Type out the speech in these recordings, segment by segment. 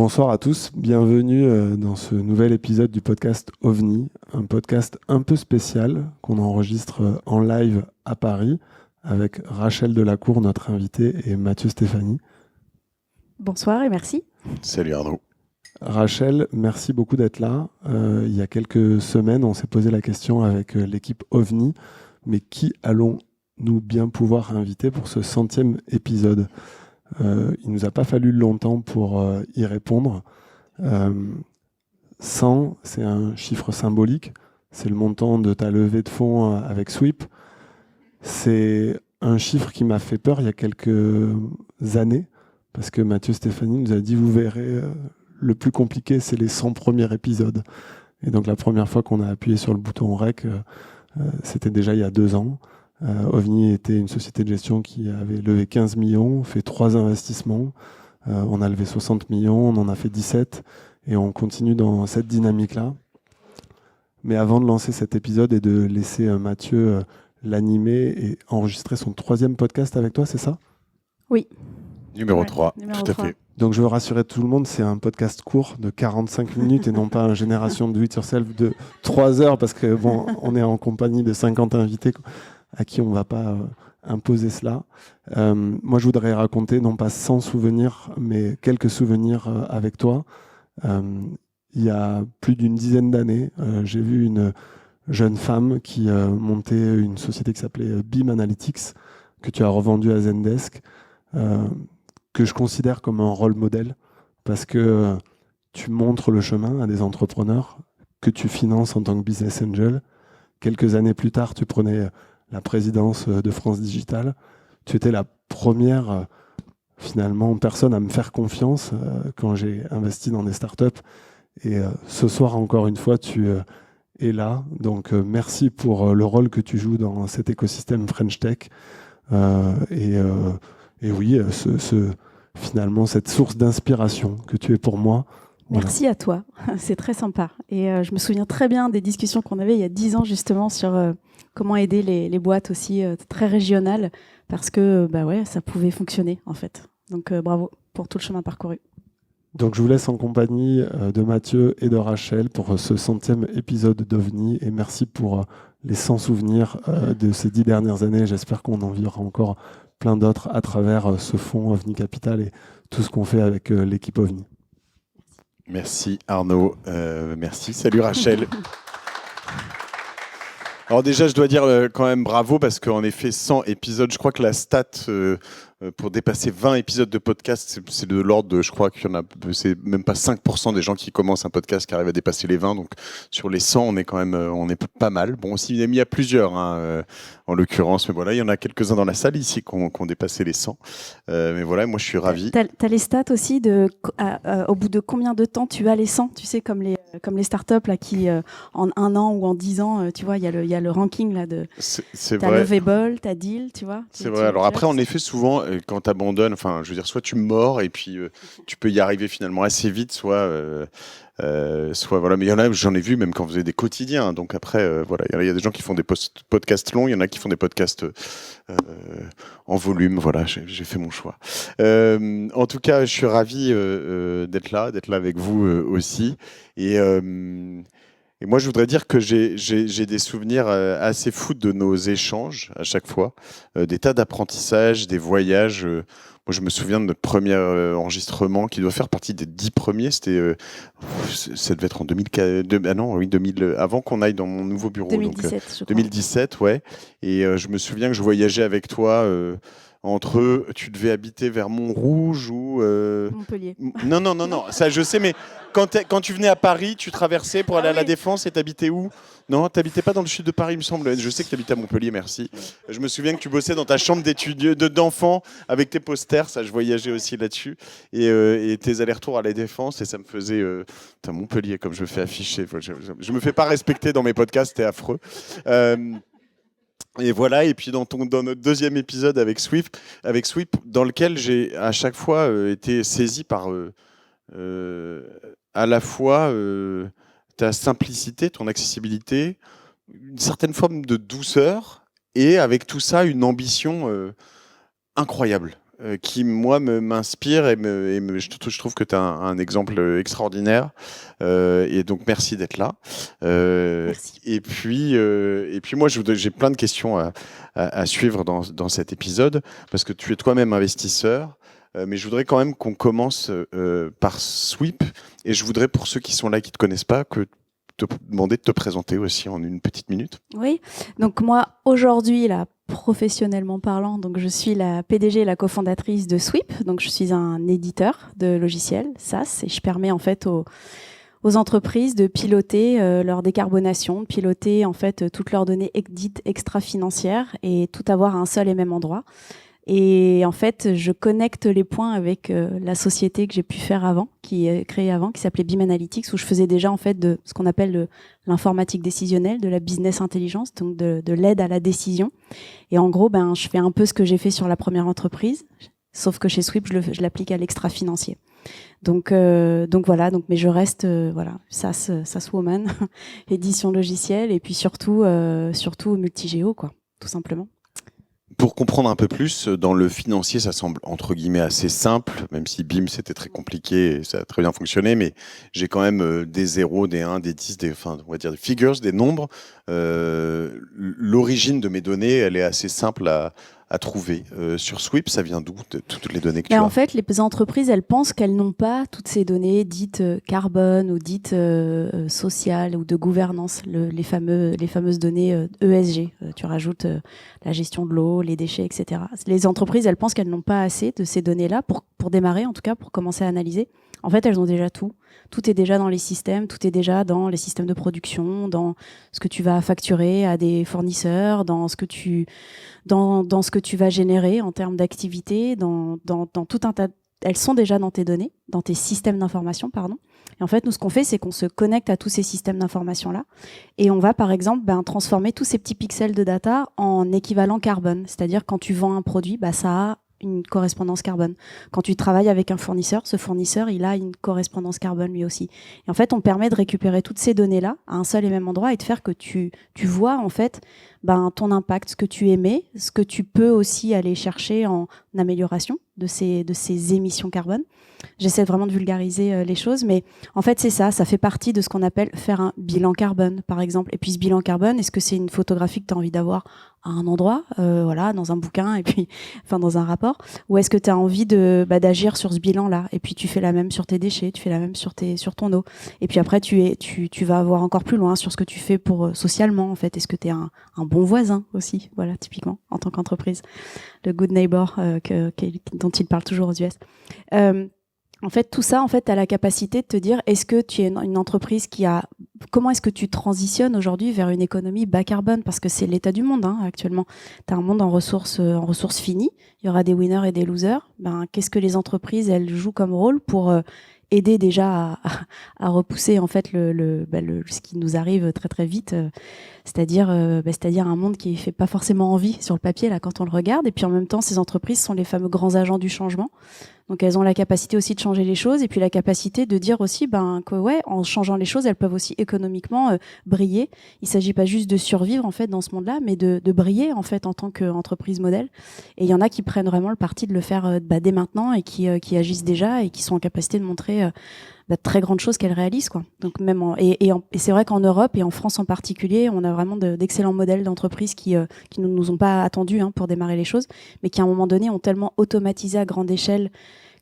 Bonsoir à tous, bienvenue dans ce nouvel épisode du podcast OVNI, un podcast un peu spécial qu'on enregistre en live à Paris avec Rachel Delacour, notre invitée, et Mathieu Stéphanie. Bonsoir et merci. Salut Arnaud. Rachel, merci beaucoup d'être là. Il y a quelques semaines, on s'est posé la question avec l'équipe OVNI, mais qui allons-nous bien pouvoir inviter pour ce 100e épisode ? Il nous a pas fallu longtemps pour y répondre. 100, c'est un chiffre symbolique. C'est le montant de ta levée de fonds avec Sweep. C'est un chiffre qui m'a fait peur il y a quelques années, parce que Mathieu Stéphanie nous a dit, vous verrez, le plus compliqué, c'est les 100 premiers épisodes. Et donc la première fois qu'on a appuyé sur le bouton REC, c'était déjà il y a 2 ans. OVNI était une société de gestion qui avait levé 15 millions, fait 3 investissements. On a levé 60 millions, on en a fait 17 et on continue dans cette dynamique-là. Mais avant de lancer cet épisode et de laisser Mathieu l'animer et enregistrer son 3e podcast avec toi, c'est ça ? Oui. Numéro 3, numéro tout 3. à fait. Donc je veux rassurer tout le monde, c'est un podcast court de 45 minutes et non pas une génération de Do It Yourself de 3 heures parce que bon, on est en compagnie de 50 invités à qui on ne va pas imposer cela. Moi, je voudrais raconter, non pas 100 souvenirs, mais quelques souvenirs avec toi. Il y a plus d'une dizaine d'années, j'ai vu une jeune femme qui montait une société qui s'appelait Beam Analytics, que tu as revendue à Zendesk, que je considère comme un rôle modèle, parce que tu montres le chemin à des entrepreneurs que tu finances en tant que business angel. Quelques années plus tard, tu prenais la présidence de France Digital. Tu étais la première, finalement, personne à me faire confiance quand j'ai investi dans des startups. Et ce soir, encore une fois, tu es là. Donc, merci pour le rôle que tu joues dans cet écosystème French Tech. Et oui, finalement, cette source d'inspiration que tu es pour moi. Merci à toi, c'est très sympa. Et je me souviens très bien des discussions qu'on avait il y a 10 ans justement sur comment aider les boîtes aussi très régionales, parce que ça pouvait fonctionner en fait. Donc bravo pour tout le chemin parcouru. Donc je vous laisse en compagnie de Mathieu et de Rachel pour ce 100e épisode d'OVNI, et merci pour les 100 souvenirs de ces 10 dernières années. J'espère qu'on en vivra encore plein d'autres à travers ce fonds OVNI Capital et tout ce qu'on fait avec l'équipe OVNI. Merci Arnaud, merci. Salut Rachel. Alors déjà, je dois dire quand même bravo parce qu'en effet, 100 épisodes, je crois que la stat pour dépasser 20 épisodes de podcast, c'est de l'ordre de, je crois qu'il y en a, c'est même pas 5% des gens qui commencent un podcast qui arrivent à dépasser les 20. Donc sur les 100, on est quand même, on est pas mal. Bon, aussi, il y a plusieurs, en l'occurrence, mais voilà, il y en a quelques-uns dans la salle ici qui ont dépassé les 100. Mais voilà, moi je suis ravi. T'as les stats aussi au bout de combien de temps tu as les 100, tu sais, comme les startups là, qui en 1 an ou en 10 ans, tu vois, il y a le ranking là de. T'as Lovable, t'as Deal, tu vois. C'est vrai. Alors après, en effet, souvent, quand tu abandonnes, enfin, je veux dire, soit tu mords et puis tu peux y arriver finalement assez vite, soit voilà. Mais il y en a, j'en ai vu même quand vous faisait des quotidiens. Donc après, voilà, il y a des gens qui font des podcasts longs, il y en a qui font des podcasts en volume. Voilà, j'ai fait mon choix. En tout cas, je suis ravi d'être là avec vous aussi. Et moi, je voudrais dire que j'ai des souvenirs assez fous de nos échanges à chaque fois, des tas d'apprentissages, des voyages. Moi, je me souviens de notre premier enregistrement qui doit faire partie des 10 premiers. C'était, ça devait être en 2000, avant qu'on aille dans mon nouveau bureau. 2017, donc, je crois. 2017, ouais. Et je me souviens que je voyageais avec toi. Entre tu devais habiter vers Montrouge ou Montpellier. Non, ça je sais, mais quand tu venais à Paris, tu traversais pour aller à la Défense et t'habitais où? Non, t'habitais pas dans le sud de Paris, il me semble. Je sais que t'habitais à Montpellier, merci. Je me souviens que tu bossais dans ta chambre d'étudiant d'enfant avec tes posters, ça je voyageais aussi là-dessus, et tes allers-retours à la Défense, et ça me faisait Montpellier comme je me fais afficher. Je me fais pas respecter dans mes podcasts, c'était affreux. Et voilà, et puis dans notre deuxième épisode avec Sweep, dans lequel j'ai à chaque fois été saisi par à la fois ta simplicité, ton accessibilité, une certaine forme de douceur, et avec tout ça, une ambition incroyable. qui moi m'inspire je trouve que tu as un exemple extraordinaire et donc merci d'être là. Merci. Et puis moi j'ai plein de questions à suivre dans cet épisode parce que tu es toi-même investisseur. Mais je voudrais quand même qu'on commence par Sweep. Et je voudrais, pour ceux qui sont là qui ne te connaissent pas, te demander de te présenter aussi en une petite minute. Oui, donc moi, aujourd'hui, là, professionnellement parlant, donc je suis la PDG et la cofondatrice de Sweep. Donc je suis un éditeur de logiciels SaaS et je permets en fait aux entreprises de piloter leur décarbonation, de piloter en fait toutes leurs données dites extra-financières et tout avoir à un seul et même endroit. Et en fait, je connecte les points avec la société que j'ai pu faire avant, qui est créée avant, qui s'appelait BIM Analytics, où je faisais déjà en fait de ce qu'on appelle l'informatique décisionnelle, de la business intelligence, donc de l'aide à la décision. Et en gros, je fais un peu ce que j'ai fait sur la première entreprise, sauf que chez Sweep, je l'applique à l'extra-financier. Donc voilà. Mais je reste SaaS woman, édition logicielle, et puis surtout multigéo, quoi, tout simplement. Pour comprendre un peu plus, dans le financier, ça semble entre guillemets assez simple, même si BIM c'était très compliqué et ça a très bien fonctionné, mais j'ai quand même des 0, des 1, des 10, on va dire des figures, des nombres. L'origine de mes données, elle est assez simple à trouver. Sur Sweep, ça vient d'où, toutes les données que tu as? En fait, les entreprises, elles pensent qu'elles n'ont pas toutes ces données dites carbone ou dites sociales ou de gouvernance, les fameuses données ESG. Tu rajoutes la gestion de l'eau, les déchets, etc. Les entreprises, elles pensent qu'elles n'ont pas assez de ces données-là pour démarrer, en tout cas, pour commencer à analyser. En fait, elles ont déjà tout. Tout est déjà dans les systèmes, tout est déjà dans les systèmes de production, dans ce que tu vas facturer à des fournisseurs, dans ce que tu vas générer en termes d'activité, dans tout un tas. Elles sont déjà dans tes données, dans tes systèmes d'information, pardon. Et en fait, nous, ce qu'on fait, c'est qu'on se connecte à tous ces systèmes d'information-là et on va, par exemple, transformer tous ces petits pixels de data en équivalent carbone. C'est-à-dire, quand tu vends un produit, ça a une correspondance carbone. Quand tu travailles avec un fournisseur, ce fournisseur, il a une correspondance carbone lui aussi. Et en fait, on permet de récupérer toutes ces données-là à un seul et même endroit et de faire que tu vois en fait ton impact, ce que tu émets, ce que tu peux aussi aller chercher en amélioration de ces émissions carbone. J'essaie vraiment de vulgariser les choses, mais en fait, c'est ça fait partie de ce qu'on appelle faire un bilan carbone, par exemple. Et puis, ce bilan carbone, est-ce que c'est une photographie que tu as envie d'avoir à un endroit, dans un bouquin, et puis, dans un rapport, ou est-ce que tu as envie d'agir sur ce bilan-là, et puis tu fais la même sur tes déchets, tu fais la même sur ton eau, et puis après, tu vas avoir encore plus loin sur ce que tu fais pour socialement, en fait. Est-ce que tu es un bon voisin aussi, voilà, typiquement, en tant qu'entreprise, le good neighbor dont il parle toujours aux US. En fait, tout ça, en fait, tu as la capacité de te dire, est-ce que tu es une entreprise comment est-ce que tu transitionnes aujourd'hui vers une économie bas carbone? Parce que c'est l'état du monde, actuellement. Tu as un monde en ressources finies. Il y aura des winners et des losers. Qu'est-ce que les entreprises, elles jouent comme rôle pour aider déjà à repousser, en fait, ce qui nous arrive très, très vite, c'est-à-dire un monde qui fait pas forcément envie sur le papier, là, quand on le regarde. Et puis, en même temps, ces entreprises sont les fameux grands agents du changement. Donc elles ont la capacité aussi de changer les choses et puis la capacité de dire aussi en changeant les choses, elles peuvent aussi économiquement briller. Il s'agit pas juste de survivre en fait dans ce monde-là, mais de briller en fait en tant qu'entreprise modèle. Et il y en a qui prennent vraiment le parti de le faire dès maintenant et qui agissent déjà et qui sont en capacité de montrer de très grandes choses qu'elles réalisent, quoi. Donc même et c'est vrai qu'en Europe et en France en particulier, on a vraiment d'excellents modèles d'entreprises qui ne nous ont pas attendus pour démarrer les choses, mais qui à un moment donné ont tellement automatisé à grande échelle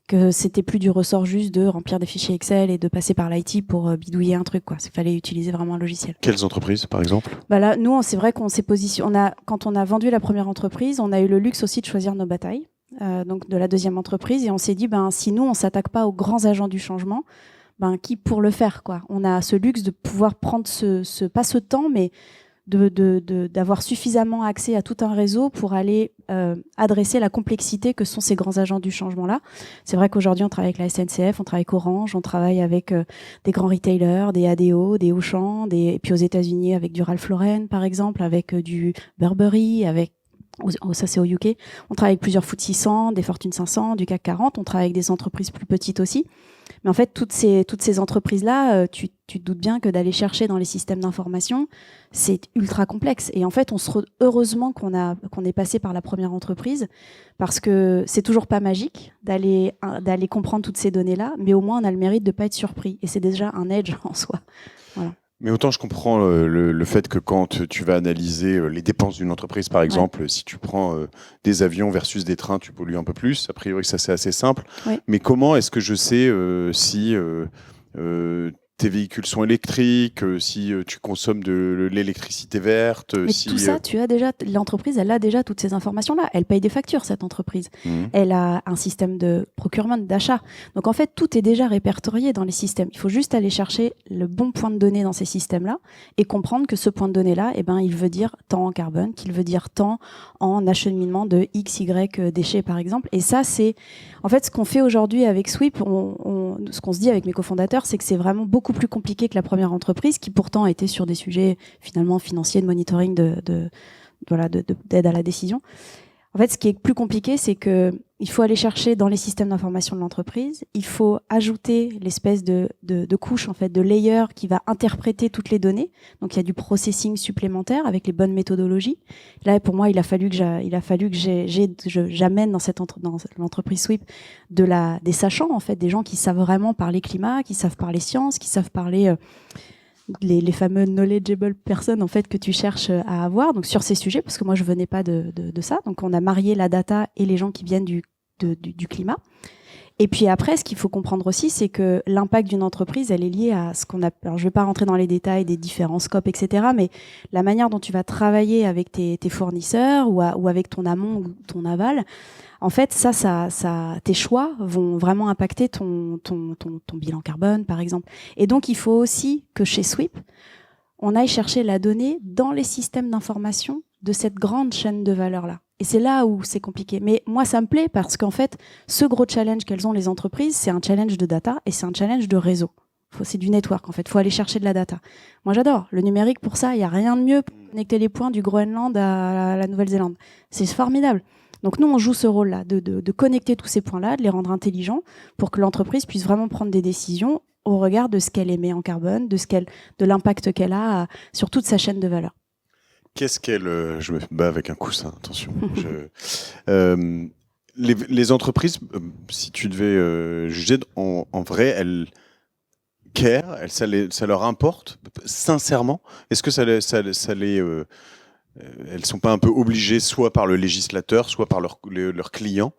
que c'était plus du ressort juste de remplir des fichiers Excel et de passer par l'IT pour bidouiller un truc, quoi. Il fallait utiliser vraiment un logiciel. Quelles entreprises, par exemple? Là, nous, c'est vrai qu'on s'est positionné. Quand on a vendu la première entreprise, on a eu le luxe aussi de choisir nos batailles, donc de la deuxième entreprise, et on s'est dit, si nous, on s'attaque pas aux grands agents du changement, qui pour le faire, quoi. On a ce luxe de pouvoir prendre pas ce temps, mais d'avoir suffisamment accès à tout un réseau pour aller adresser la complexité que sont ces grands agents du changement-là. C'est vrai qu'aujourd'hui, on travaille avec la SNCF, on travaille avec Orange, on travaille avec des grands retailers, des ADO, des Auchan, et puis aux États-Unis avec du Ralph Lauren, par exemple, avec du Burberry, ça c'est au UK. On travaille avec plusieurs FTSE 100, des Fortune 500, du CAC 40. On travaille avec des entreprises plus petites aussi. Mais en fait, toutes ces entreprises-là, tu te doutes bien que d'aller chercher dans les systèmes d'information, c'est ultra complexe. Et en fait, heureusement qu'on est passé par la première entreprise, parce que c'est toujours pas magique d'aller comprendre toutes ces données-là, mais au moins on a le mérite de pas être surpris. Et c'est déjà un edge en soi. Voilà. Mais autant je comprends le fait que quand tu vas analyser les dépenses d'une entreprise, par exemple, si tu prends des avions versus des trains, tu pollues un peu plus. A priori, ça c'est assez simple. Ouais. Mais comment est-ce que je sais si tes véhicules sont électriques, si tu consommes de l'électricité verte? Mais tout ça, l'entreprise, elle a déjà toutes ces informations-là. Elle paye des factures, cette entreprise. Elle a un système de procurement, d'achat. Donc en fait, tout est déjà répertorié dans les systèmes. Il faut juste aller chercher le bon point de données dans ces systèmes-là et comprendre que ce point de données-là, il veut dire tant en carbone, qu'il veut dire tant en acheminement de X, Y déchets, par exemple. Et ça, c'est... En fait, ce qu'on fait aujourd'hui avec Sweep, ce qu'on se dit avec mes cofondateurs, c'est que c'est vraiment beaucoup plus compliqué que la première entreprise, qui pourtant était sur des sujets finalement financiers, de monitoring, d'aide à la décision. En fait, ce qui est plus compliqué, c'est que il faut aller chercher dans les systèmes d'information de l'entreprise, il faut ajouter l'espèce de couche, en fait, de layer qui va interpréter toutes les données. Donc, il y a du processing supplémentaire avec les bonnes méthodologies. Là, pour moi, il a fallu que j'amène dans l'entreprise Sweep des sachants, en fait, des gens qui savent vraiment parler climat, qui savent parler sciences, qui savent parler les fameux knowledgeable personnes en fait que tu cherches à avoir, donc sur ces sujets, parce que moi je venais pas de ça. Donc on a marié la data et les gens qui viennent du climat. Et puis après, ce qu'il faut comprendre aussi, c'est que l'impact d'une entreprise, elle est liée à ce qu'on a... Alors, je vais pas rentrer dans les détails des différents scopes, etc., mais la manière dont tu vas travailler avec tes fournisseurs ou avec ton amont ou ton aval, en fait, tes choix vont vraiment impacter ton bilan carbone, par exemple. Et donc, il faut aussi que chez Sweep, on aille chercher la donnée dans les systèmes d'information de cette grande chaîne de valeur-là. Et c'est là où c'est compliqué. Mais moi, ça me plaît parce qu'en fait, ce gros challenge qu'elles ont les entreprises, c'est un challenge de data et c'est un challenge de réseau. C'est du network, en fait. Il faut aller chercher de la data. Moi, j'adore. Le numérique, pour ça, il n'y a rien de mieux pour connecter les points du Groenland à la Nouvelle-Zélande. C'est formidable. Donc nous, on joue ce rôle-là, de connecter tous ces points-là, de les rendre intelligents pour que l'entreprise puisse vraiment prendre des décisions au regard de ce qu'elle émet en carbone, de l'impact qu'elle a sur toute sa chaîne de valeur. Qu'est-ce qu'elle... je me bats avec un coussin, attention. Les entreprises, si tu devais juger, en vrai, elles care, ça leur importe, sincèrement? Est-ce que elles sont pas un peu obligées, soit par le législateur, soit par leurs clients,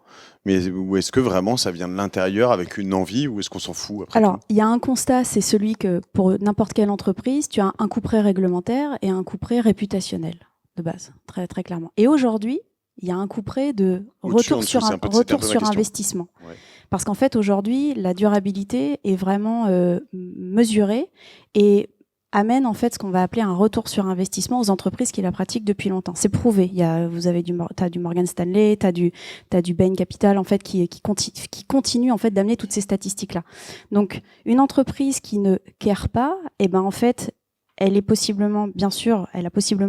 ou est-ce que vraiment ça vient de l'intérieur avec une envie, ou est-ce qu'on s'en fout après? Alors, il y a un constat, c'est celui que pour n'importe quelle entreprise, tu as un couperet réglementaire et un couperet réputationnel de base, très, très clairement. Et aujourd'hui, il y a un couperet de retour sur investissement. Ouais. Parce qu'en fait, aujourd'hui, la durabilité est vraiment mesurée et amène en fait ce qu'on va appeler un retour sur investissement aux entreprises qui la pratiquent depuis longtemps. C'est prouvé. T'as du Morgan Stanley, t'as du Bain Capital en fait qui continue en fait d'amener toutes ces statistiques là. Donc une entreprise qui ne care pas, en fait elle a possiblement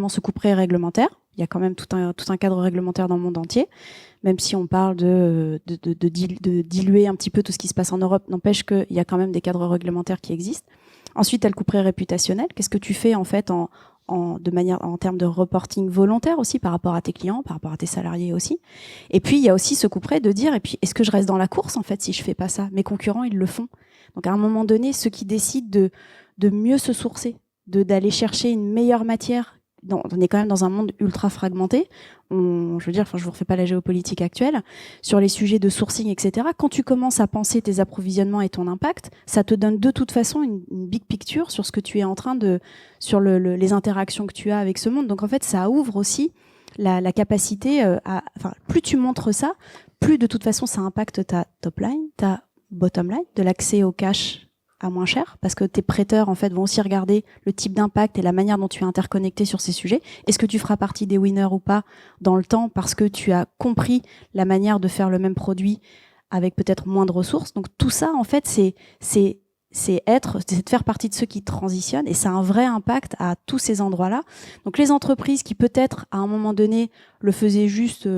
ce couperet réglementaire. Il y a quand même tout un cadre réglementaire dans le monde entier, même si on parle de diluer un petit peu tout ce qui se passe en Europe, n'empêche qu'il y a quand même des cadres réglementaires qui existent. Ensuite, tu as le couperet réputationnel. Qu'est-ce que tu fais en fait en termes de reporting volontaire aussi par rapport à tes clients, par rapport à tes salariés aussi. Et puis il y a aussi ce couperet de dire est-ce que je reste dans la course en fait si je fais pas ça? Mes concurrents ils le font. Donc à un moment donné, ceux qui décident de mieux se sourcer, d'aller chercher une meilleure matière. On est quand même dans un monde ultra fragmenté. Je vous refais pas la géopolitique actuelle. Sur les sujets de sourcing, etc., quand tu commences à penser tes approvisionnements et ton impact, ça te donne de toute façon une big picture sur ce que tu es en train sur les interactions que tu as avec ce monde. Donc en fait, ça ouvre aussi la capacité plus tu montres ça, plus de toute façon ça impacte ta top line, ta bottom line, de l'accès au cash à moins cher, parce que tes prêteurs en fait vont aussi regarder le type d'impact et la manière dont tu es interconnecté sur ces sujets. Est-ce que tu feras partie des winners ou pas dans le temps parce que tu as compris la manière de faire le même produit avec peut-être moins de ressources. Donc tout ça en fait c'est de faire partie de ceux qui transitionnent et ça a un vrai impact à tous ces endroits-là. Donc les entreprises qui peut-être à un moment donné le faisaient juste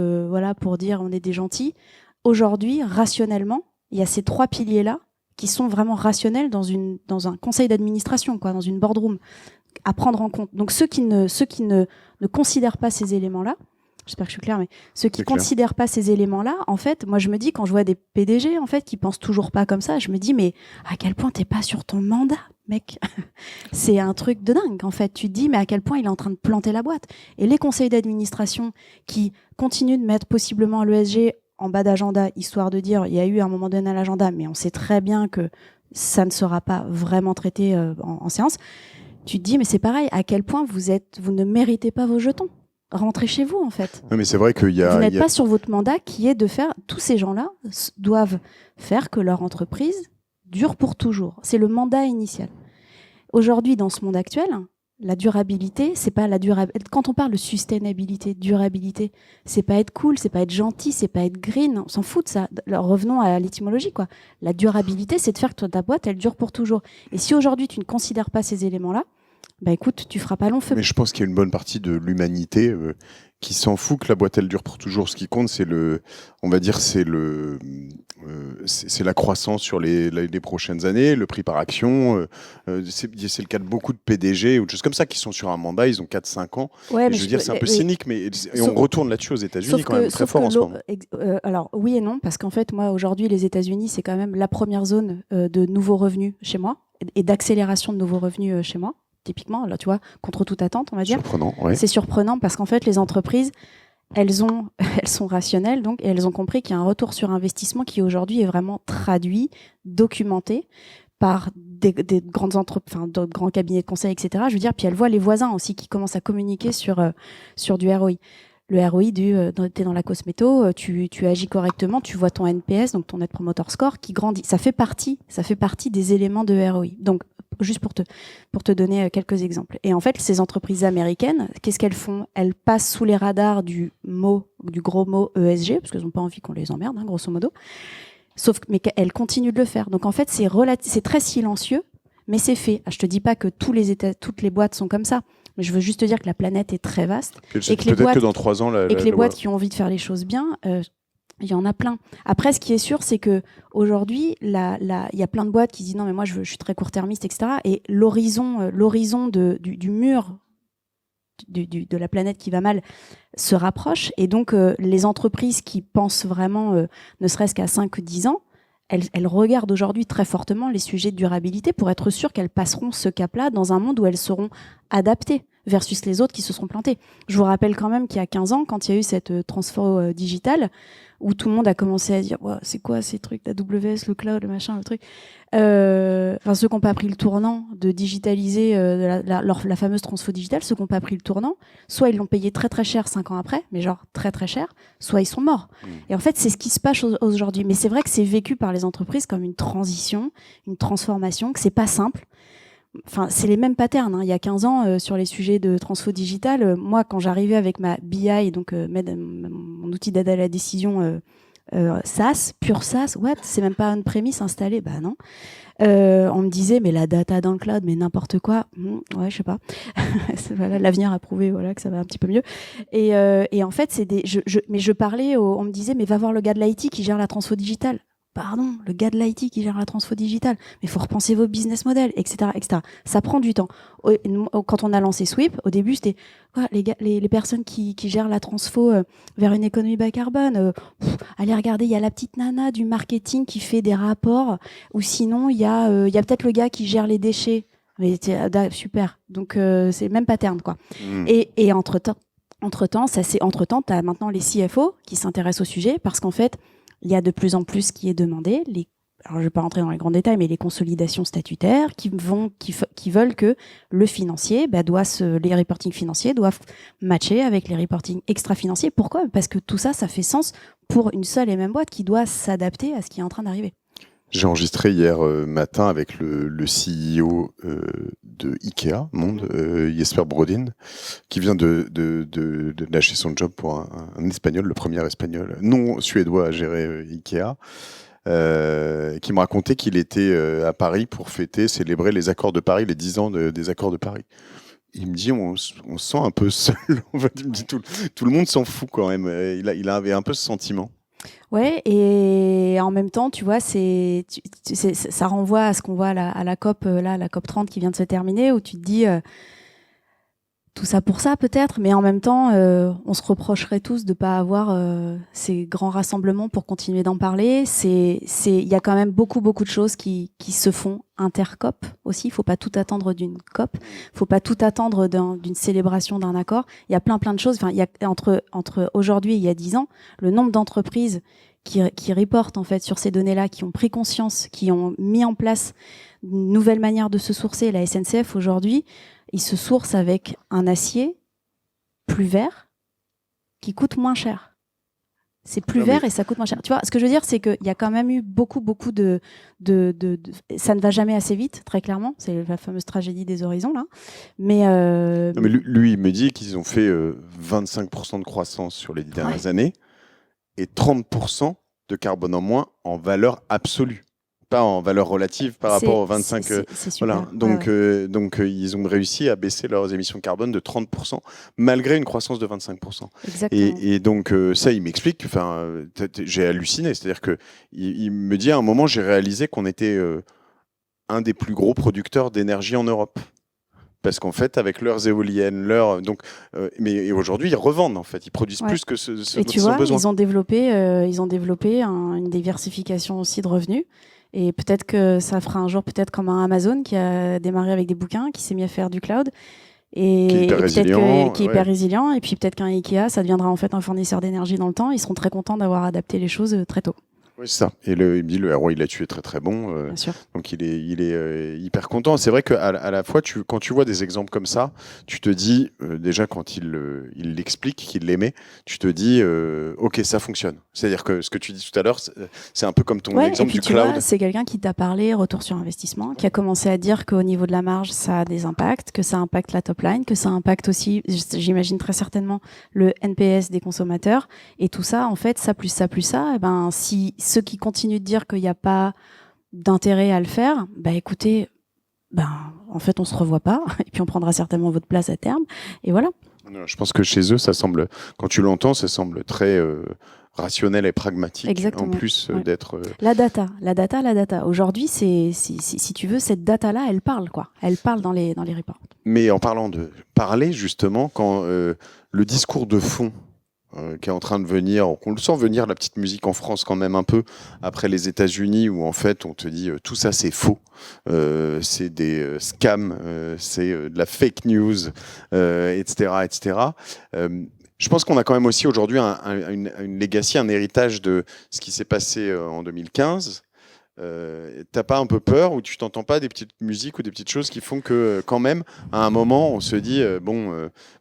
pour dire on est des gentils, aujourd'hui rationnellement il y a ces trois piliers-là qui sont vraiment rationnels dans un conseil d'administration, quoi, dans une boardroom, à prendre en compte. Donc ceux qui ne considèrent pas ces éléments-là, j'espère que je suis claire, mais ceux qui considèrent pas ces éléments-là, en fait, moi je me dis, quand je vois des PDG en fait qui pensent toujours pas comme ça, je me dis, mais à quel point t'es pas sur ton mandat, mec. C'est un truc de dingue, en fait. Tu te dis, mais à quel point il est en train de planter la boîte. Et les conseils d'administration qui continuent de mettre possiblement l'ESG en bas d'agenda, histoire de dire, il y a eu un moment donné à l'agenda, mais on sait très bien que ça ne sera pas vraiment traité en séance. Tu te dis, mais c'est pareil, à quel point vous ne méritez pas vos jetons. Rentrez chez vous, en fait. Non, mais c'est vrai qu'il y a... Vous n'êtes pas sur votre mandat qui est de faire... Tous ces gens-là doivent faire que leur entreprise dure pour toujours. C'est le mandat initial. Aujourd'hui, dans ce monde actuel, la durabilité, c'est pas la durabilité. Quand on parle de sustainabilité, durabilité, c'est pas être cool, c'est pas être gentil, c'est pas être green. On s'en fout de ça. Alors, revenons à l'étymologie, quoi. La durabilité, c'est de faire que ta boîte, elle dure pour toujours. Et si aujourd'hui, tu ne considères pas ces éléments-là, bah écoute, tu feras pas long feu. Mais je pense qu'il y a une bonne partie de l'humanité qui s'en fout que la boîte elle dure pour toujours. Ce qui compte, c'est c'est la croissance sur les prochaines années, le prix par action. C'est le cas de beaucoup de PDG ou de choses comme ça qui sont sur un mandat, ils ont 4-5 ans. Ouais, mais je veux dire, c'est un peu cynique, mais on retourne là-dessus aux États-Unis quand même très fort en ce moment. Alors oui et non, parce qu'en fait, moi aujourd'hui, les États-Unis, c'est quand même la première zone de nouveaux revenus chez moi et d'accélération de nouveaux revenus chez moi. Typiquement, là, tu vois, contre toute attente, on va dire. Surprenant, ouais. C'est surprenant parce qu'en fait, les entreprises, elles sont rationnelles, donc, et elles ont compris qu'il y a un retour sur investissement qui aujourd'hui est vraiment traduit, documenté par des grandes entreprises, enfin, d'autres grands cabinets de conseil, etc. Je veux dire, puis elles voient les voisins aussi qui commencent à communiquer sur du ROI. Le ROI t'es dans la cosméto, tu agis correctement, tu vois ton NPS, donc ton Net Promoter Score, qui grandit. Ça fait partie des éléments de ROI. Donc, juste pour te donner quelques exemples. Et en fait, ces entreprises américaines, qu'est-ce qu'elles font? Elles passent sous les radars du gros mot ESG, parce qu'elles n'ont pas envie qu'on les emmerde, hein, grosso modo. Mais qu'elles continuent de le faire. Donc en fait, c'est très silencieux, mais c'est fait. Je te dis pas que toutes les boîtes sont comme ça. Mais je veux juste te dire que la planète est très vaste. Et que dans 3 ans... les boîtes qui ont envie de faire les choses bien... il y en a plein. Après, ce qui est sûr, c'est que aujourd'hui, il y a plein de boîtes qui disent non, mais moi, je suis très court-termiste, etc. Et l'horizon du mur de la planète qui va mal se rapproche. Et donc, les entreprises qui pensent vraiment, ne serait-ce qu'à 5-10 ans, elles regardent aujourd'hui très fortement les sujets de durabilité pour être sûres qu'elles passeront ce cap-là dans un monde où elles seront adaptées versus les autres qui se seront plantées. Je vous rappelle quand même qu'il y a 15 ans, quand il y a eu cette transfo digitale, où tout le monde a commencé à dire wow, c'est quoi ces trucs, l'AWS, le cloud, le machin, le truc. Enfin, ceux qui n'ont pas pris le tournant de digitaliser la fameuse transfo digitale, ceux qui n'ont pas pris le tournant, soit ils l'ont payé très très cher 5 ans après, mais genre très très cher, soit ils sont morts. Et en fait, c'est ce qui se passe aujourd'hui. Mais c'est vrai que c'est vécu par les entreprises comme une transition, une transformation, que c'est pas simple. Enfin, c'est les mêmes patterns. Il y a 15 ans, sur les sujets de transfo digital, moi, quand j'arrivais avec ma BI, donc mon outil d'aide à la décision SaaS, pur SaaS, what? C'est même pas on-premise installé? Bah non. On me disait, mais la data dans le cloud, mais n'importe quoi. Ouais, je sais pas. Voilà, l'avenir a prouvé que ça va un petit peu mieux. Et en fait, mais je parlais, on me disait, mais va voir le gars de l'IT qui gère la transfo digitale. Pardon, le gars de l'IT qui gère la transfo digitale. Mais il faut repenser vos business models, etc., etc. Ça prend du temps. Quand on a lancé Sweep, au début, c'était les personnes qui gèrent la transfo vers une économie bas carbone. Allez regarder, il y a la petite nana du marketing qui fait des rapports. Ou sinon, il y a peut-être le gars qui gère les déchets. Mais super. Donc, c'est le même pattern, quoi. Et entre-temps, t'as maintenant les CFO qui s'intéressent au sujet parce qu'en fait, il y a de plus en plus ce qui est demandé. Alors, je ne vais pas rentrer dans les grands détails, mais les consolidations statutaires qui veulent que le financier, les reportings financiers doivent matcher avec les reportings extra-financiers. Pourquoi? Parce que tout ça, ça fait sens pour une seule et même boîte qui doit s'adapter à ce qui est en train d'arriver. J'ai enregistré hier matin avec le CEO de Ikea Monde, Jesper Brodin, qui vient de lâcher son job pour un Espagnol, le premier Espagnol non suédois à gérer Ikea, qui me racontait qu'il était à Paris pour célébrer les accords de Paris, les 10 ans des accords de Paris. Il me dit, on se sent un peu seul. Il me dit, tout le monde s'en fout quand même. Il avait un peu ce sentiment. Ouais, et en même temps, tu vois, ça renvoie à ce qu'on voit à la COP, là, la COP 30 qui vient de se terminer, où tu te dis tout ça pour ça peut-être, mais en même temps, on se reprocherait tous de pas avoir ces grands rassemblements pour continuer d'en parler. Il y a quand même beaucoup de choses qui se font inter-COP aussi. Il faut pas tout attendre d'une COP, faut pas tout attendre d'une célébration d'un accord. Il y a plein de choses. Enfin, il y a entre aujourd'hui et il y a 10 ans, le nombre d'entreprises qui reportent en fait sur ces données-là, qui ont pris conscience, qui ont mis en place une nouvelle manière de se sourcer. La SNCF aujourd'hui, il se source avec un acier plus vert qui coûte moins cher. C'est plus vert et ça coûte moins cher. Tu vois, ce que je veux dire, c'est qu'il y a quand même eu beaucoup de... Ça ne va jamais assez vite, très clairement. C'est la fameuse tragédie des horizons, là. Mais lui, il me dit qu'ils ont fait 25% de croissance sur les 10 dernières années et 30% de carbone en moins en valeur absolue. Pas en valeur relative par rapport aux 25. C'est super. Voilà. Donc, ils ont réussi à baisser leurs émissions de carbone de 30%, malgré une croissance de 25%. Exactement. Et donc, ça, il m'explique, j'ai halluciné. C'est-à-dire qu'il me dit, à un moment, j'ai réalisé qu'on était un des plus gros producteurs d'énergie en Europe. Parce qu'en fait, avec leurs éoliennes, mais aujourd'hui, ils revendent, en fait. Ils produisent plus que ce et tu dont vois, ils ont besoin. Ils ont développé une diversification aussi de revenus. Et peut-être que ça fera un jour, peut-être comme un Amazon qui a démarré avec des bouquins, qui s'est mis à faire du cloud. Qui est hyper résilient. Et puis peut-être qu'un Ikea, ça deviendra en fait un fournisseur d'énergie dans le temps. Ils seront très contents d'avoir adapté les choses très tôt. Oui, c'est ça. Et le héros, il a tué très très bon. Bien sûr. Donc il est hyper content. C'est vrai qu'à la fois, quand tu vois des exemples comme ça, tu te dis, déjà quand il l'explique, qu'il l'aimait, tu te dis, ok, ça fonctionne. C'est-à-dire que ce que tu dis tout à l'heure, c'est un peu comme ton exemple et puis, du cloud. C'est quelqu'un qui t'a parlé retour sur investissement, qui a commencé à dire qu'au niveau de la marge, ça a des impacts, que ça impacte la top line, que ça impacte aussi, j'imagine très certainement, le NPS des consommateurs. Et tout ça, en fait, ça plus ça plus ça, si ceux qui continuent de dire qu'il n'y a pas d'intérêt à le faire, écoutez, en fait, on se revoit pas, et puis on prendra certainement votre place à terme, et voilà. Je pense que chez eux, ça semble, quand tu l'entends, ça semble très rationnel et pragmatique. Exactement. En plus d'être... La data. Aujourd'hui, si tu veux, cette data-là, elle parle, quoi. Elle parle dans les reports. Mais en parlant de parler, justement, quand le discours de fond qui est en train de venir, on le sent venir, la petite musique en France quand même un peu, après les États-Unis où en fait on te dit tout ça c'est faux, c'est des scams, c'est de la fake news, etc. Je pense qu'on a quand même aussi aujourd'hui une legacy, un héritage de ce qui s'est passé en 2015. T'as pas un peu peur ou tu t'entends pas des petites musiques ou des petites choses qui font que quand même à un moment on se dit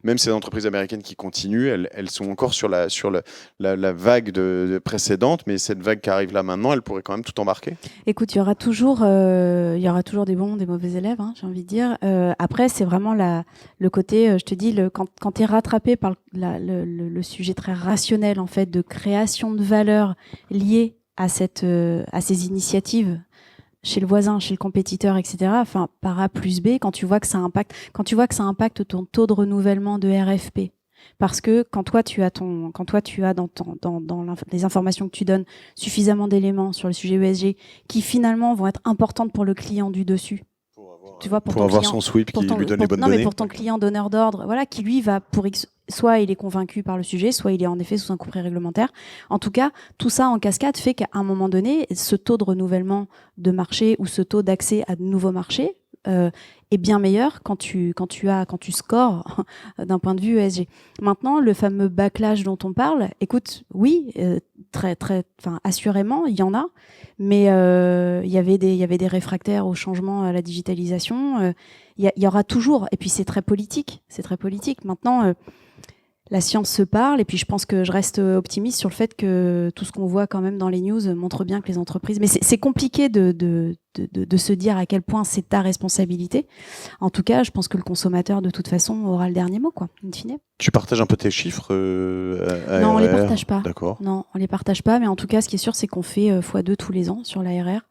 même ces entreprises américaines qui continuent, elles sont encore sur la vague précédente, mais cette vague qui arrive là maintenant, elle pourrait quand même tout embarquer. Écoute, il y aura toujours des bons, des mauvais élèves, j'ai envie de dire. Après, c'est vraiment le côté, je te dis, quand tu es rattrapé par le sujet très rationnel en fait de création de valeur liée à ces initiatives chez le voisin, chez le compétiteur, etc. Enfin, par A plus B, quand tu vois que ça impacte ton taux de renouvellement de RFP. Parce que quand toi tu as dans les informations que tu donnes suffisamment d'éléments sur le sujet ESG qui finalement vont être importantes pour le client du dessus. Tu vois, pour avoir son sweep qui lui donne les bonnes données. Mais pour ton client donneur d'ordre, voilà, qui lui va pour X, soit il est convaincu par le sujet, soit il est en effet sous un coup près réglementaire. En tout cas, tout ça en cascade fait qu'à un moment donné, ce taux de renouvellement de marché ou ce taux d'accès à de nouveaux marchés est bien meilleur quand tu scores d'un point de vue ESG. Maintenant, le fameux backlash dont on parle, écoute, oui, assurément, il y en a, mais il y avait des réfractaires au changement, à la digitalisation. Il y aura toujours, et puis c'est très politique. Maintenant, la science se parle, et puis je pense que je reste optimiste sur le fait que tout ce qu'on voit quand même dans les news montre bien que les entreprises... Mais c'est compliqué de se dire à quel point c'est ta responsabilité. En tout cas, je pense que le consommateur, de toute façon, aura le dernier mot, quoi, in fine. Tu partages un peu tes chiffres Non, on les partage pas. D'accord. Non, on les partage pas, mais en tout cas, ce qui est sûr, c'est qu'on fait x2 tous les ans sur l'ARR.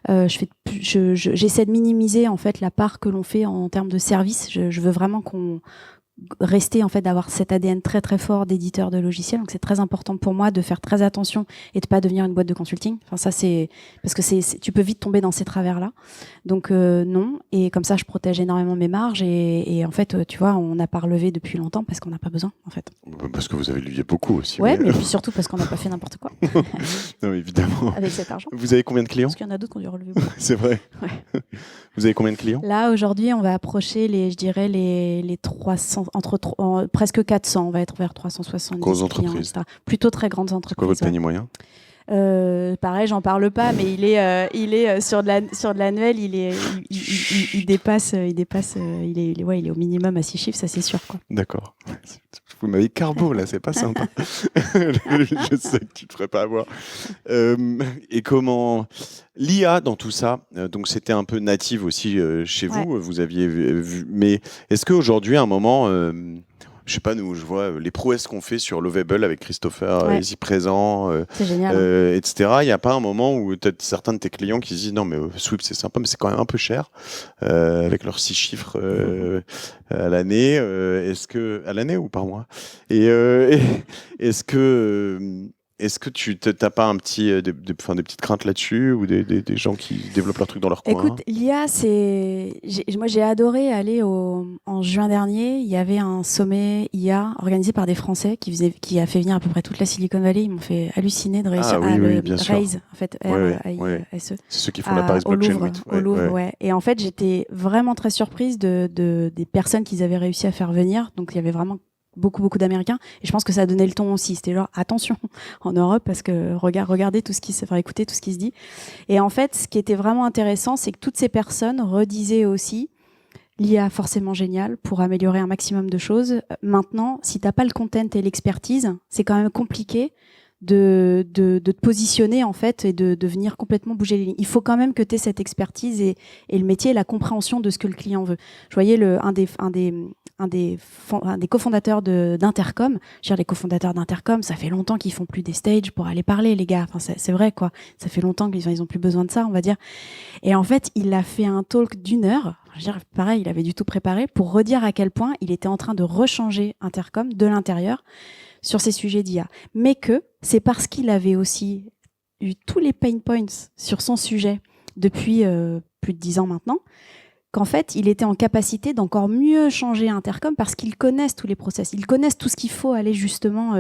J'essaie de minimiser en fait la part que l'on fait en termes de services. Je veux vraiment qu'on rester en fait, d'avoir cet ADN très très fort d'éditeur de logiciels. Donc c'est très important pour moi de faire très attention et de pas devenir une boîte de consulting. Enfin ça c'est parce que tu peux vite tomber dans ces travers là. Donc non, et comme ça je protège énormément mes marges et en fait tu vois on n'a pas relevé depuis longtemps parce qu'on n'a pas besoin en fait. Parce que vous avez levé beaucoup aussi. Ouais, mais puis surtout parce qu'on n'a pas fait n'importe quoi. Non, évidemment. Avec cet argent. Vous avez combien de clients? Parce qu'il y en a d'autres qui ont dû relever beaucoup. C'est vrai. Ouais. Vous avez combien de clients? Là, aujourd'hui, on va approcher les 300, presque 400. On va être vers 370 Grosses clients, entreprises. etc. Plutôt très grandes C'est entreprises. quoi votre panier moyen? Pareil, j'en parle pas, mais il est sur de l'annuel, il dépasse, il est au minimum à 6 chiffres, ça c'est sûr, quoi. D'accord. Vous m'avez carbo là, c'est pas sympa. Je sais que tu te ferais pas avoir. Et comment l'IA dans tout ça, donc c'était un peu native aussi chez vous, Ouais. vous aviez vu, mais est-ce qu'aujourd'hui à un moment, je sais pas, nous, je vois les prouesses qu'on fait sur Lovable avec Christopher Ouais. ici présent, C'est génial. etc. Il n'y a pas un moment où tu as certains de tes clients qui se disent non, mais Sweep, c'est sympa, mais c'est quand même un peu cher, avec leurs 6 chiffres à l'année. Est-ce que à l'année ou par mois? Et est-ce que tu n'as pas un petit, des petites craintes là-dessus ou des gens qui développent leur truc dans leur coin? Écoute, l'IA, moi j'ai adoré aller en juin dernier. Il y avait un sommet IA organisé par des Français qui a fait venir à peu près toute la Silicon Valley. Ils m'ont fait halluciner de réussir oui, bien sûr. Raise, en fait, R-A-I-S-E. C'est ceux qui font la Paris Au Blockchain Louvre, Week. au Louvre, ouais. Et en fait, j'étais vraiment très surprise des personnes qu'ils avaient réussi à faire venir. Donc, il y avait vraiment beaucoup d'Américains. Et je pense que ça a donné le ton aussi. C'était genre, attention, en Europe, parce que regardez écoutez tout ce qui se dit. Et en fait, ce qui était vraiment intéressant, c'est que toutes ces personnes redisaient aussi l'IA forcément génial pour améliorer un maximum de choses. Maintenant, si t'as pas le content et l'expertise, c'est quand même compliqué de te positionner en fait et de venir complètement bouger les lignes. Il faut quand même que tu aies cette expertise et le métier et la compréhension de ce que le client veut. Je voyais un des cofondateurs d'Intercom. Je veux dire, les cofondateurs d'Intercom, ça fait longtemps qu'ils font plus des stages pour aller parler, les gars. Enfin, c'est vrai, quoi. Ça fait longtemps qu'ils ont plus besoin de ça, on va dire. Et en fait, il a fait un talk d'1 heure. Je veux dire, pareil, il avait du tout préparé pour redire à quel point il était en train de rechanger Intercom de l'intérieur sur ces sujets d'IA. Mais que c'est parce qu'il avait aussi eu tous les pain points sur son sujet depuis plus de 10 ans maintenant, qu'en fait, il était en capacité d'encore mieux changer Intercom parce qu'ils connaissent tous les process, ils connaissent tout ce qu'il faut aller justement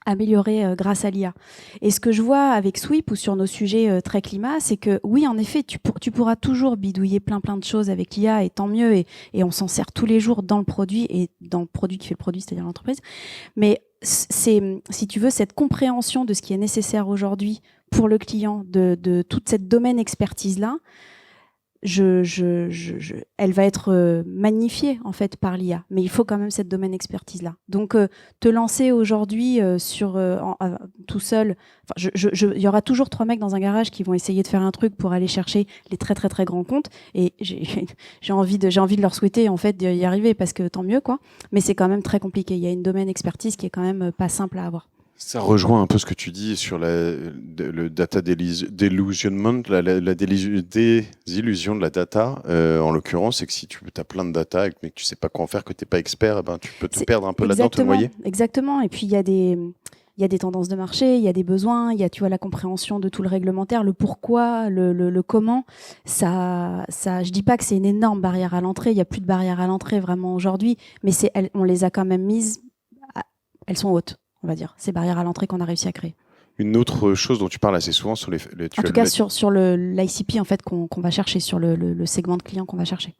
améliorer grâce à l'IA. Et ce que je vois avec Sweep ou sur nos sujets très climat, c'est que oui, en effet, tu pourras toujours bidouiller plein de choses avec l'IA et tant mieux, et on s'en sert tous les jours dans le produit et dans le produit qui fait le produit, c'est-à-dire l'entreprise. Mais c'est, si tu veux, cette compréhension de ce qui est nécessaire aujourd'hui pour le client, de toute cette domaine expertise-là, elle va être magnifiée en fait par l'IA, mais il faut quand même cette domaine expertise là. Donc te lancer aujourd'hui tout seul, il y aura toujours 3 mecs dans un garage qui vont essayer de faire un truc pour aller chercher les très grands comptes, et j'ai envie de leur souhaiter en fait d'y arriver parce que tant mieux quoi. Mais c'est quand même très compliqué. Il y a une domaine expertise qui est quand même pas simple à avoir. Ça rejoint un peu ce que tu dis sur le data delusionment, la désillusion de la data. En l'occurrence, c'est que si tu as plein de data mais que tu sais pas quoi en faire, que tu n'es pas expert, ben, tu peux te perdre un peu là-dedans, te noyer. Exactement. Et puis il y a des tendances de marché, il y a des besoins, il y a, tu vois, la compréhension de tout le réglementaire, le pourquoi, le comment. Je dis pas que c'est une énorme barrière à l'entrée. Il y a plus de barrière à l'entrée vraiment aujourd'hui, mais on les a quand même mises. Elles sont hautes, on va dire, ces barrières à l'entrée qu'on a réussi à créer. Une autre chose dont tu parles assez souvent sur en tout cas sur l'ICP en fait qu'on va chercher, sur le segment de clients qu'on va chercher.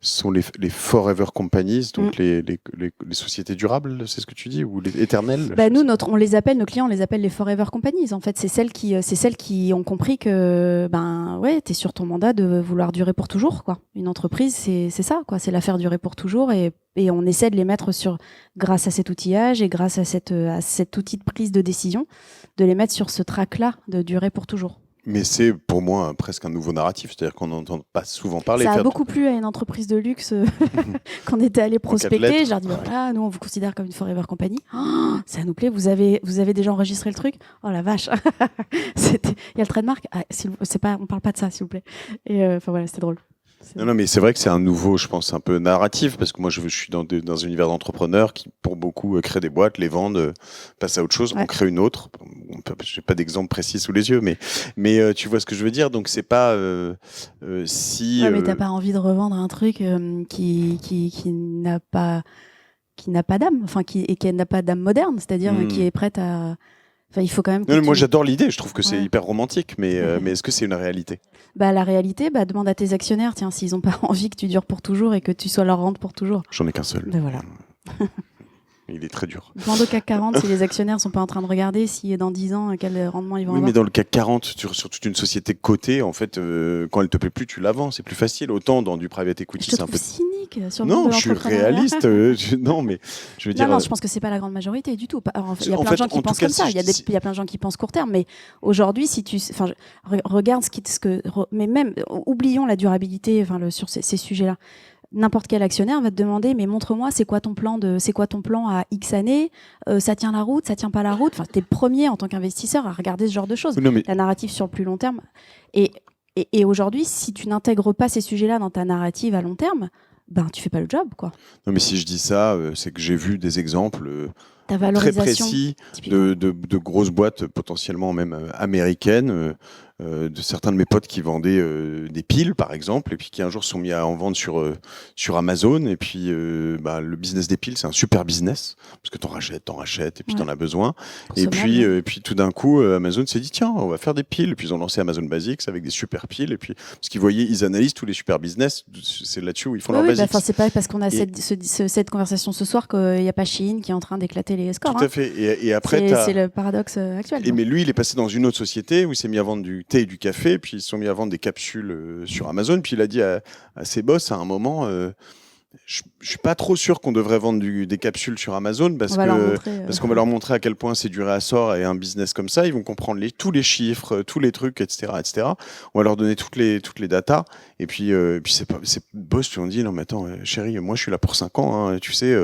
Ce sont les forever companies, donc les sociétés durables, c'est ce que tu dis, ou les éternelles? Bah nous, nos clients, on les appelle les forever companies. En fait, c'est celles qui ont compris que t'es sur ton mandat de vouloir durer pour toujours, quoi. Une entreprise, c'est ça, quoi. C'est la faire durer pour toujours, et on essaie de les mettre grâce à cet outillage et grâce à cet outil de prise de décision, de les mettre sur ce track-là de durer pour toujours. Mais c'est pour moi presque un nouveau narratif, c'est-à-dire qu'on n'entend pas souvent parler. Ça a beaucoup plu à une entreprise de luxe qu'on était allé prospecter. Je leur dis voilà, nous on vous considère comme une forever company. Oh, ça nous plaît. Vous avez déjà enregistré le truc? Oh la vache. Il y a le trademark. On parle pas de ça, s'il vous plaît. Et enfin voilà, c'était drôle. Non, mais c'est vrai que c'est un nouveau, je pense, un peu narratif, parce que moi, je suis dans un univers d'entrepreneurs qui, pour beaucoup, créent des boîtes, les vendent, passent à autre chose, on crée une autre. Je n'ai pas d'exemple précis sous les yeux, mais tu vois ce que je veux dire. Donc, c'est pas si. Ouais, mais t'as pas envie de revendre un truc qui n'a pas d'âme, enfin qui n'a pas d'âme moderne, c'est-à-dire qui est prête à. Enfin, il faut quand même. Non, moi, j'adore l'idée. Je trouve que c'est hyper romantique, mais est-ce que c'est une réalité? La réalité, demande à tes actionnaires, tiens, s'ils n'ont pas envie que tu dures pour toujours et que tu sois leur rente pour toujours. J'en ai qu'un seul. Voilà. Il est très dur. Demande au CAC 40 si les actionnaires sont pas en train de regarder si dans 10 ans, quel rendement ils vont avoir. Mais dans le CAC 40, sur toute une société cotée, en fait, quand elle te plaît plus, tu la vends. C'est plus facile. Autant dans du private equity, c'est un peu cynique sur le Non, monde de je suis réaliste. Non, mais je veux dire. Non, je pense que c'est pas la grande majorité du tout. Il y a plein de gens qui pensent comme ça. Il y a plein de gens qui pensent court terme. Mais aujourd'hui, si tu, regarde mais même, oublions la durabilité, sur ces sujets-là. N'importe quel actionnaire va te demander, mais montre-moi, c'est quoi ton plan à X années, ça tient la route, ça tient pas la route. Enfin, t'es le premier en tant qu'investisseur à regarder ce genre de choses. Non, mais... La narrative sur le plus long terme. Et aujourd'hui, si tu n'intègres pas ces sujets-là dans ta narrative à long terme, tu fais pas le job, quoi. Non, mais si je dis ça, c'est que j'ai vu des exemples très précis de grosses boîtes, potentiellement même américaines, de certains de mes potes qui vendaient des piles, par exemple, et puis qui un jour se sont mis à en vendre sur Amazon. Et puis, le business des piles, c'est un super business, parce que t'en rachètes, et puis t'en as besoin. Et puis, tout d'un coup, Amazon s'est dit, tiens, on va faire des piles. Et puis, ils ont lancé Amazon Basics avec des super piles. Et puis, parce qu'ils voyaient, ils analysent tous les super business, c'est là-dessus où ils font leur basics. C'est pas parce qu'on a cette conversation ce soir qu'il n'y a pas Shein qui est en train d'éclater les scores. Tout à fait. Et après, c'est le paradoxe actuel. Mais lui, il est passé dans une autre société où il s'est mis à vendre du thé et du café, puis ils se sont mis à vendre des capsules sur Amazon. Puis il a dit à ses boss à un moment, je suis pas trop sûr qu'on devrait vendre des capsules sur Amazon parce qu'on va leur montrer à quel point c'est du réassort et un business comme ça. Ils vont comprendre tous les chiffres, tous les trucs, etc., etc. On va leur donner toutes les datas. Et puis ces boss lui ont dit, non mais attends, chérie, moi je suis là pour 5 ans. Hein, tu sais,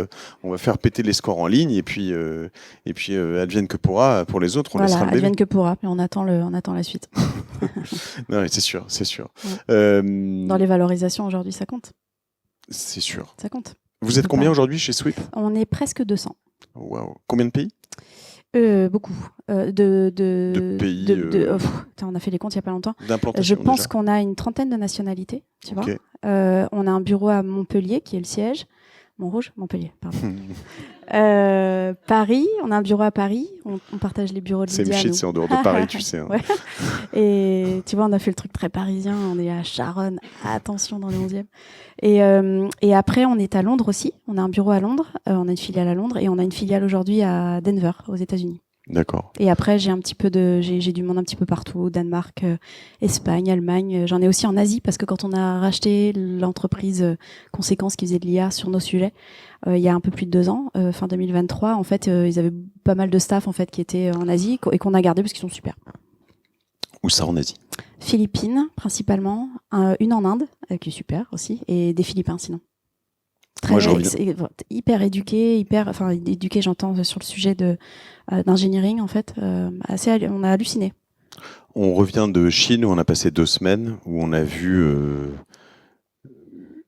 on va faire péter les scores en ligne et puis advienne que pourra pour les autres. On laissera le bébé. Advienne que pourra. Mais on attend la suite. Non, c'est sûr. Ouais. Dans les valorisations aujourd'hui, ça compte. C'est sûr. Ça compte. Vous êtes combien aujourd'hui chez Sweep? On est presque 200. Wow. Combien de pays? Beaucoup. De pays. On a fait les comptes il n'y a pas longtemps. D'implantation. Je pense qu'on a une trentaine de nationalités. Tu vois. On a un bureau à Montpellier qui est le siège. Montrouge, Montpellier, pardon. Paris, on a un bureau à Paris. On partage les bureaux de Lydia. C'est en dehors de Paris, tu sais. Hein. Ouais. Et tu vois, on a fait le truc très parisien. On est à Charonne, attention, dans le 11e. Et après, on est à Londres aussi. On a un bureau à Londres. On a une filiale à Londres et on a une filiale aujourd'hui à Denver, aux États-Unis. D'accord. Et après, j'ai du monde un petit peu partout, Danemark, Espagne, Allemagne. J'en ai aussi en Asie parce que quand on a racheté l'entreprise Conséquence qui faisait de l'IA sur nos sujets, il y a un peu plus de 2 ans, fin 2023, en fait, ils avaient pas mal de staff en fait qui étaient en Asie et qu'on a gardé parce qu'ils sont super. Où ça en Asie? Philippines principalement, une en Inde qui est super aussi, et des Philippins sinon. Moi, je reviens. Hyper éduqué, j'entends sur le sujet d'engineering en fait. On a halluciné. On revient de Chine où on a passé 2 semaines où on a vu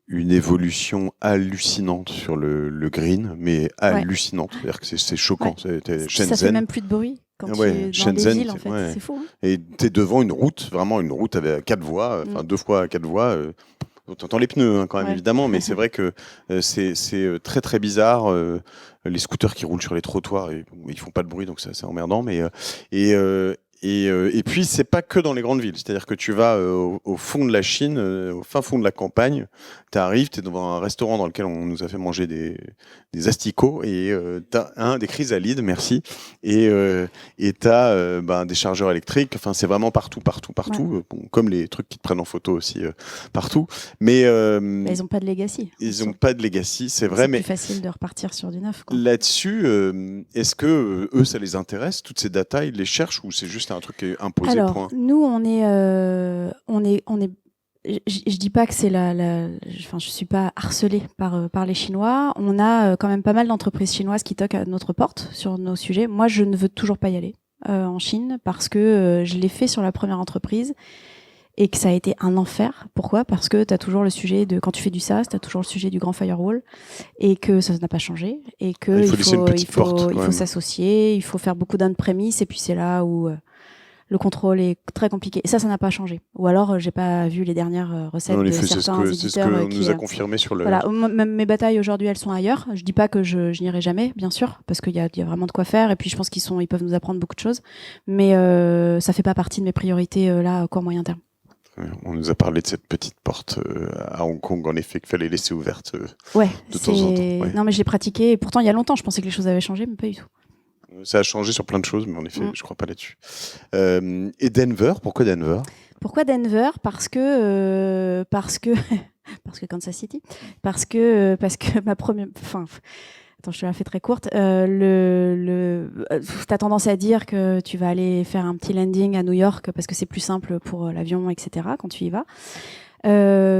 une évolution hallucinante sur le green, mais hallucinante. C'est-à-dire que c'est choquant. Ouais. Ça fait même plus de bruit quand tu es dans Shenzhen, des îles en fait. C'est fou. Hein. Et tu es devant une route, vraiment une route avec 4 voies, 2 fois 4 voies. T'entends les pneus quand même évidemment, mais c'est vrai que c'est très très bizarre. Les scooters qui roulent sur les trottoirs, ils font pas de bruit, donc c'est emmerdant. Mais et puis c'est pas que dans les grandes villes, c'est-à-dire que tu vas au fond de la Chine, au fin fond de la campagne, t'arrives, t'es devant un restaurant dans lequel on nous a fait manger des asticots et t'as des chrysalides, merci, et t'as des chargeurs électriques. Enfin, c'est vraiment partout, bon, comme les trucs qui te prennent en photo aussi partout. Mais ils ont pas de legacy. Ils ont pas de legacy, c'est vrai, mais c'est plus facile de repartir sur du neuf. Là-dessus, est-ce que eux, ça les intéresse, toutes ces datas, ils les cherchent ou c'est juste un truc qui est imposé? Alors, nous, on est. Je dis pas que c'est je suis pas harcelée par les Chinois. On a quand même pas mal d'entreprises chinoises qui toquent à notre porte sur nos sujets. Moi, je ne veux toujours pas y aller en Chine parce que je l'ai fait sur la première entreprise et que ça a été un enfer. Pourquoi ? Parce que tu as toujours le sujet de, quand tu fais du SaaS, tu as toujours le sujet du grand firewall et que ça n'a pas changé et que il faut s'associer, il faut faire beaucoup d'on-premise et puis c'est là où le contrôle est très compliqué. Et ça n'a pas changé. Ou alors, j'ai pas vu les dernières recettes de certains éditeurs. C'est ce qu'on nous a confirmé sur le... Voilà, même mes batailles aujourd'hui, elles sont ailleurs. Je dis pas que je n'irai jamais, bien sûr, parce qu'il y a vraiment de quoi faire. Et puis, je pense ils peuvent nous apprendre beaucoup de choses. Mais ça fait pas partie de mes priorités là, à court moyen terme. On nous a parlé de cette petite porte à Hong Kong, en effet, qu'il fallait laisser ouverte de temps en temps. Ouais. Non, mais je l'ai pratiqué. Et pourtant, il y a longtemps, je pensais que les choses avaient changé, mais pas du tout. Ça a changé sur plein de choses, mais en effet, je crois pas là-dessus. Et Denver, pourquoi Denver ? Pourquoi Denver ? Parce que Kansas City. Parce que ma première... Attends, je te la fais très courte. T'as tendance à dire que tu vas aller faire un petit landing à New York parce que c'est plus simple pour l'avion, etc. quand tu y vas.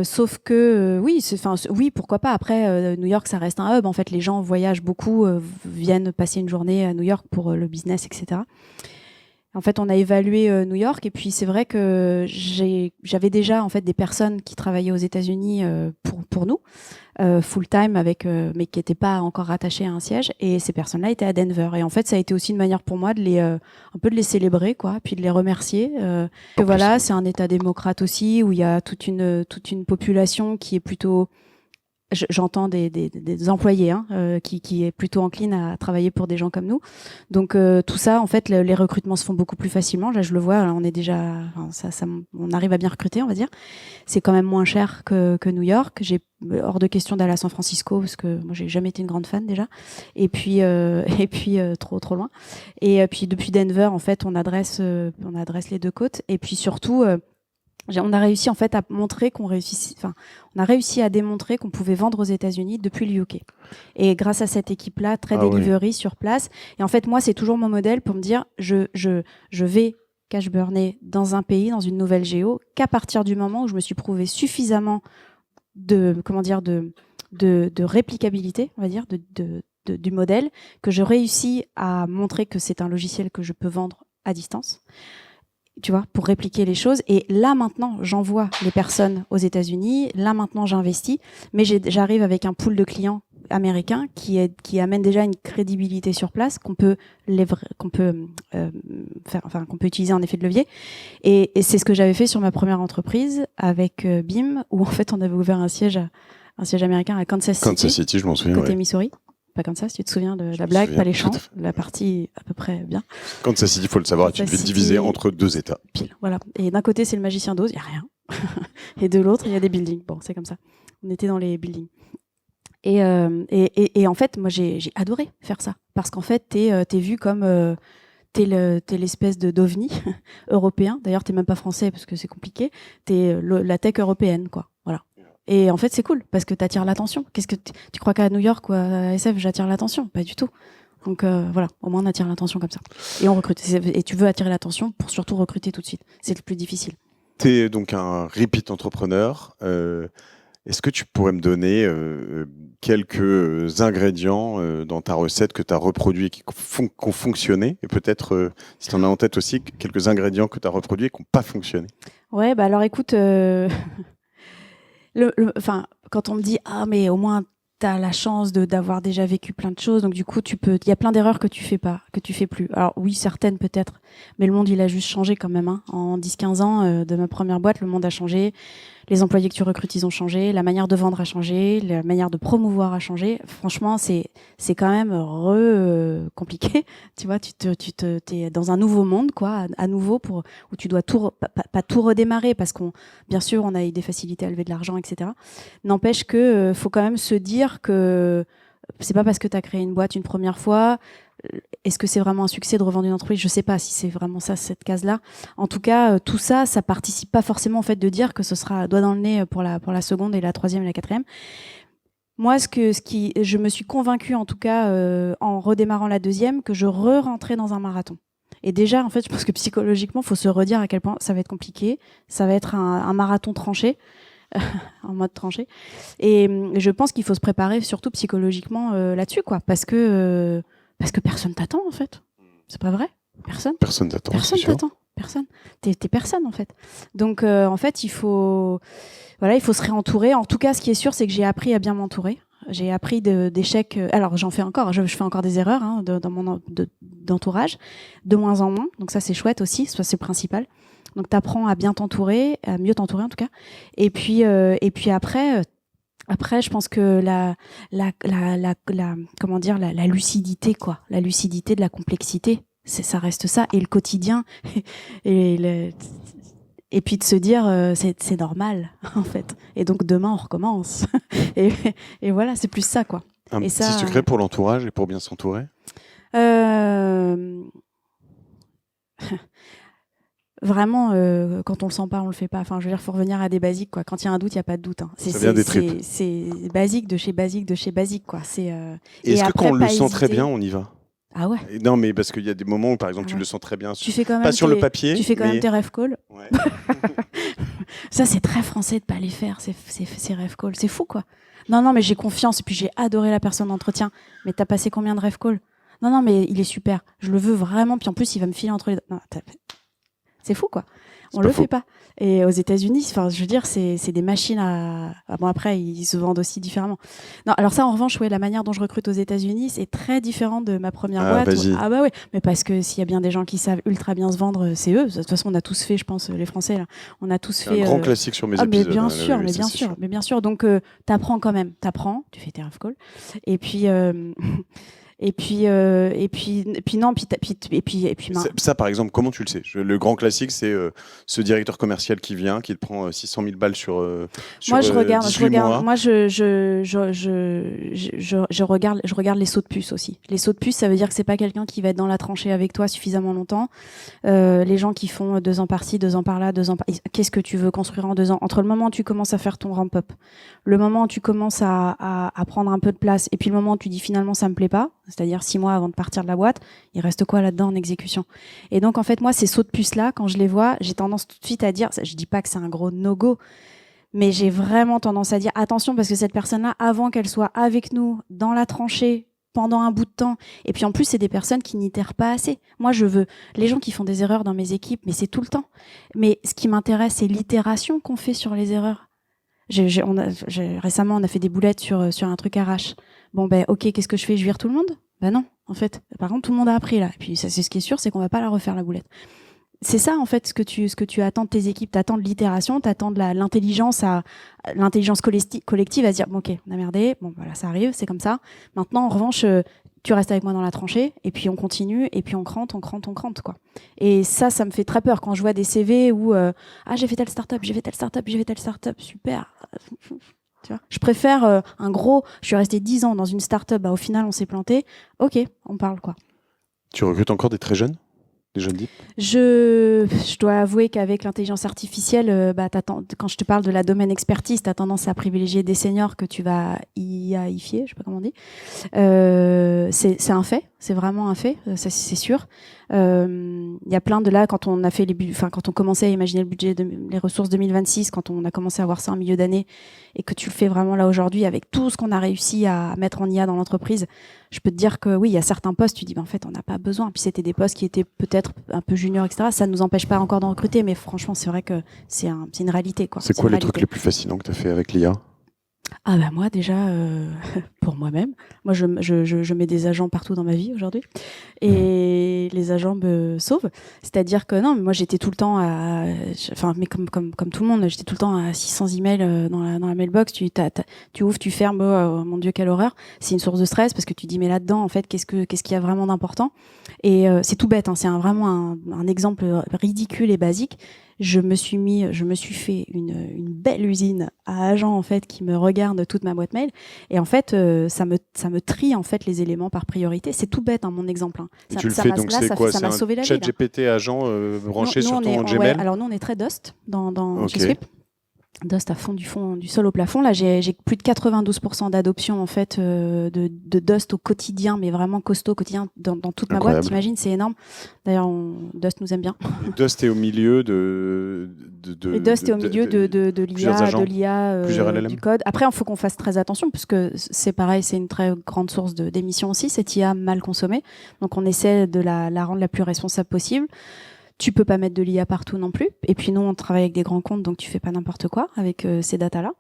Sauf que oui, pourquoi pas. Après, New York, ça reste un hub. En fait, les gens voyagent beaucoup, viennent passer une journée à New York pour le business, etc. En fait, on a évalué New York et puis c'est vrai que j'avais déjà en fait des personnes qui travaillaient aux États-Unis pour nous full time mais qui n'étaient pas encore rattachées à un siège et ces personnes-là étaient à Denver et en fait ça a été aussi une manière pour moi de un peu de les célébrer quoi, puis de les remercier que voilà, c'est un État démocrate aussi où il y a toute une population qui est plutôt j'entends des employés qui est plutôt encline à travailler pour des gens comme nous. Donc tout ça, en fait, les recrutements se font beaucoup plus facilement. Là, je le vois, on est déjà, on arrive à bien recruter, on va dire. C'est quand même moins cher que New York. J'ai hors de question d'aller à San Francisco parce que moi, j'ai jamais été une grande fan déjà. Et puis trop loin. Et puis depuis Denver, en fait, on adresse les deux côtes. Et puis surtout. On a réussi en fait à montrer on a réussi à démontrer qu'on pouvait vendre aux États-Unis depuis le UK. Et grâce à cette équipe-là, très delivery sur place. Et en fait, moi, c'est toujours mon modèle pour me dire, je vais cash burner dans un pays, dans une nouvelle géo, qu'à partir du moment où je me suis prouvé suffisamment de réplicabilité, on va dire, du modèle, que je réussis à montrer que c'est un logiciel que je peux vendre à distance. Tu vois, pour répliquer les choses. Et là, maintenant, j'envoie les personnes aux États-Unis. Là, maintenant, j'investis. Mais j'arrive avec un pool de clients américains qui amène déjà une crédibilité sur place qu'on peut utiliser en effet de levier. Et c'est ce que j'avais fait sur ma première entreprise avec BIM, où en fait, on avait ouvert un siège américain à Kansas City. Kansas City, je m'en souviens. Côté Missouri. Pas comme ça, si tu te souviens de la blague, pas les champs, la partie à peu près bien. Kansas City, il faut le savoir, tu devais diviser entre deux États. Pile, voilà. Et d'un côté, c'est le magicien d'Oz, il n'y a rien. Et de l'autre, il y a des buildings. Bon, c'est comme ça. On était dans les buildings. Et en fait, moi, j'ai adoré faire ça. Parce qu'en fait, t'es vu comme... t'es l'espèce d'ovni européen. D'ailleurs, t'es même pas français parce que c'est compliqué. T'es la tech européenne, quoi. Voilà. Et en fait, c'est cool parce que t'attires l'attention. Qu'est-ce que tu crois qu'à New York ou à SF, j'attire l'attention ? Pas du tout. Donc voilà, au moins on attire l'attention comme ça. Et on recrute. Et tu veux attirer l'attention pour surtout recruter tout de suite. C'est le plus difficile. T'es donc un repeat entrepreneur. Est-ce que tu pourrais me donner quelques ingrédients dans ta recette que tu as reproduits et qui ont fonctionné ? Et peut-être, si tu en as en tête aussi, quelques ingrédients que tu as reproduits et qui n'ont pas fonctionné ? Ouais, bah alors écoute... quand on me dit mais au moins t'as la chance d'avoir déjà vécu plein de choses, donc du coup il y a plein d'erreurs que tu fais plus. Alors oui, certaines peut-être, mais le monde il a juste changé quand même. En 10-15 ans de ma première boîte, le monde a changé. Les employés que tu recrutes, ils ont changé. La manière de vendre a changé. La manière de promouvoir a changé. Franchement, c'est quand même compliqué. Tu vois, t'es dans un nouveau monde, quoi, à nouveau où tu dois pas tout redémarrer parce bien sûr, on a eu des facilités à lever de l'argent, etc. N'empêche que faut quand même se dire que c'est pas parce que tu as créé une boîte une première fois. Est-ce que c'est vraiment un succès de revendre une entreprise ? Je sais pas si c'est vraiment ça, cette case-là. En tout cas, tout ça, ça participe pas forcément au fait de dire que ce sera doigt dans le nez pour la seconde et la troisième et la quatrième. Moi, je me suis convaincue, en tout cas, en redémarrant la deuxième, que je rentrais dans un marathon. Et déjà, en fait, je pense que psychologiquement, faut se redire à quel point ça va être compliqué. Ça va être un marathon tranché. En mode tranché. Et je pense qu'il faut se préparer surtout psychologiquement là-dessus, quoi. Parce que personne t'attend, en fait. C'est pas vrai ? Personne t'attend. personne. T'es personne en fait. Donc en fait, il faut se réentourer. En tout cas, ce qui est sûr, c'est que j'ai appris à bien m'entourer. J'ai appris d'échecs. Alors j'en fais encore. Je fais encore des erreurs dans mon d'entourage, de moins en moins. Donc ça, c'est chouette aussi. C'est le principal. Donc t'apprends à bien t'entourer, à mieux t'entourer en tout cas. Et puis après, je pense que la lucidité, quoi, la lucidité de la complexité, ça reste ça. Et le quotidien, et puis de se dire, c'est normal, en fait. Et donc demain, on recommence. et voilà, c'est plus ça, quoi. Un petit secret pour l'entourage et pour bien s'entourer Vraiment, quand on le sent pas, on le fait pas. Enfin, je veux dire, faut revenir à des basiques, quoi. Quand il y a un doute, il y a pas de doute. Hein. Ça vient des tripes. C'est basique de chez basique, quoi. Et est-ce que quand on le sent très bien, on y va? Ah ouais. Non, mais parce qu'il y a des moments où, par exemple, tu le sens très bien. Tu fais quand même pas sur le papier. Tu fais quand même tes rêve calls. Ouais. Ça, c'est très français de pas les faire, ces rêve calls. C'est fou, quoi. Non, mais j'ai confiance. Et puis j'ai adoré la personne d'entretien. Mais t'as passé combien de rêve calls? Non, mais il est super. Je le veux vraiment. Puis en plus, il va me filer entre les. Non, c'est fou, quoi. On le fait pas. Et aux États-Unis, enfin, je veux dire, c'est des machines à. Bon, après, ils se vendent aussi différemment. Non, alors ça, en revanche, la manière dont je recrute aux États-Unis, c'est très différent de ma première boîte. Ah bah oui, mais parce que s'il y a bien des gens qui savent ultra bien se vendre, c'est eux. De toute façon, on a tous fait, je pense, les Français là, on a tous fait. Un grand classique sur mes épisodes. Mais bien sûr. Donc, t'apprends quand même. Tu fais tes rêve calls, et puis. Ça, par exemple, comment tu le sais? Le grand classique, c'est ce directeur commercial qui vient, qui te prend 600 000 balles sur moi, je regarde. Mois. Moi, je regarde les sauts de puce aussi. Les sauts de puce, ça veut dire que c'est pas quelqu'un qui va être dans la tranchée avec toi suffisamment longtemps. Les gens qui font 2 ans par-ci, 2 ans par-là, 2 ans par... Qu'est-ce que tu veux construire en 2 ans? Entre le moment où tu commences à faire ton ramp-up, le moment où tu commences à prendre un peu de place, et puis le moment où tu dis finalement ça me plaît pas, c'est-à-dire 6 mois avant de partir de la boîte, il reste quoi là-dedans en exécution? Et donc, en fait, moi, ces sauts de puce-là, quand je les vois, j'ai tendance tout de suite à dire, je dis pas que c'est un gros no-go, mais j'ai vraiment tendance à dire, attention, parce que cette personne-là, avant qu'elle soit avec nous, dans la tranchée, pendant un bout de temps, et puis en plus, c'est des personnes qui n'itèrent pas assez. Moi, je veux les gens qui font des erreurs dans mes équipes, mais c'est tout le temps. Mais ce qui m'intéresse, c'est l'itération qu'on fait sur les erreurs. Récemment, on a fait des boulettes sur un truc arrache. Bon, ok, qu'est-ce que je fais? Je vire tout le monde? Non, en fait. Par contre, tout le monde a appris, là. Et puis, ça, c'est ce qui est sûr, c'est qu'on va pas la refaire, la boulette. C'est ça, en fait, ce que tu attends de tes équipes. T'attends de l'itération, t'attends de l'intelligence collective à se dire, bon, ok, on a merdé. Bon, voilà, ça arrive, c'est comme ça. Maintenant, en revanche, tu restes avec moi dans la tranchée, et puis on continue, et puis on crante, quoi. Et ça me fait très peur quand je vois des CV où, j'ai fait telle startup, super. Tu vois, je préfère je suis restée 10 ans dans une start-up, au final on s'est planté. Ok, on parle, quoi. Tu recrutes encore des très jeunes? Des jeunes deep? Je dois avouer qu'avec l'intelligence artificielle, quand je te parle de la domaine expertise, tu as tendance à privilégier des seniors que tu vas IAifier, je sais pas comment on dit. C'est un fait, c'est vraiment un fait, ça c'est sûr. Il y a plein de là, quand on a fait quand on commençait à imaginer le budget les ressources 2026, quand on a commencé à voir ça en milieu d'année, et que tu le fais vraiment là aujourd'hui avec tout ce qu'on a réussi à mettre en IA dans l'entreprise, je peux te dire que oui, il y a certains postes, tu dis en fait on n'a pas besoin. Puis c'était des postes qui étaient peut-être un peu juniors, etc. Ça ne nous empêche pas encore d'en recruter, mais franchement c'est vrai que c'est une réalité, quoi. C'est quoi les trucs les plus fascinants que tu as fait avec l'IA? Ah bah moi déjà, pour moi-même, je mets des agents partout dans ma vie aujourd'hui, et les agents me sauvent. C'est-à-dire que non, mais moi j'étais tout le temps mais comme tout le monde, j'étais tout le temps à 600 emails dans la mailbox. Tu ouvres, tu fermes. Oh, mon Dieu, quelle horreur! C'est une source de stress parce que tu dis mais là-dedans en fait qu'est-ce qu'il y a vraiment d'important? Et c'est tout bête, hein, c'est vraiment un exemple ridicule et basique. Je me suis fait une belle usine à agents en fait qui me regarde toute ma boîte mail, et en fait ça me trie en fait les éléments par priorité. C'est tout bête, hein, mon exemple. Hein. Tu le fais donc c'est quoi? C'est un ChatGPT agent branché sur ton Gmail? Alors nous on est très Dust dans chez Sweep. Dust à fond du sol au plafond. Là, j'ai plus de 92% d'adoption en fait de Dust au quotidien, mais vraiment costaud au quotidien dans toute ma boîte. T'imagines, c'est énorme. D'ailleurs, Dust nous aime bien. Dust est au milieu de l'IA, du code. Après, il faut qu'on fasse très attention parce que c'est pareil, c'est une très grande source d'émissions aussi. Cette IA mal consommée, donc on essaie de la rendre la plus responsable possible. Tu peux pas mettre de l'IA partout non plus. Et puis nous, on travaille avec des grands comptes, donc tu fais pas n'importe quoi avec ces datas-là.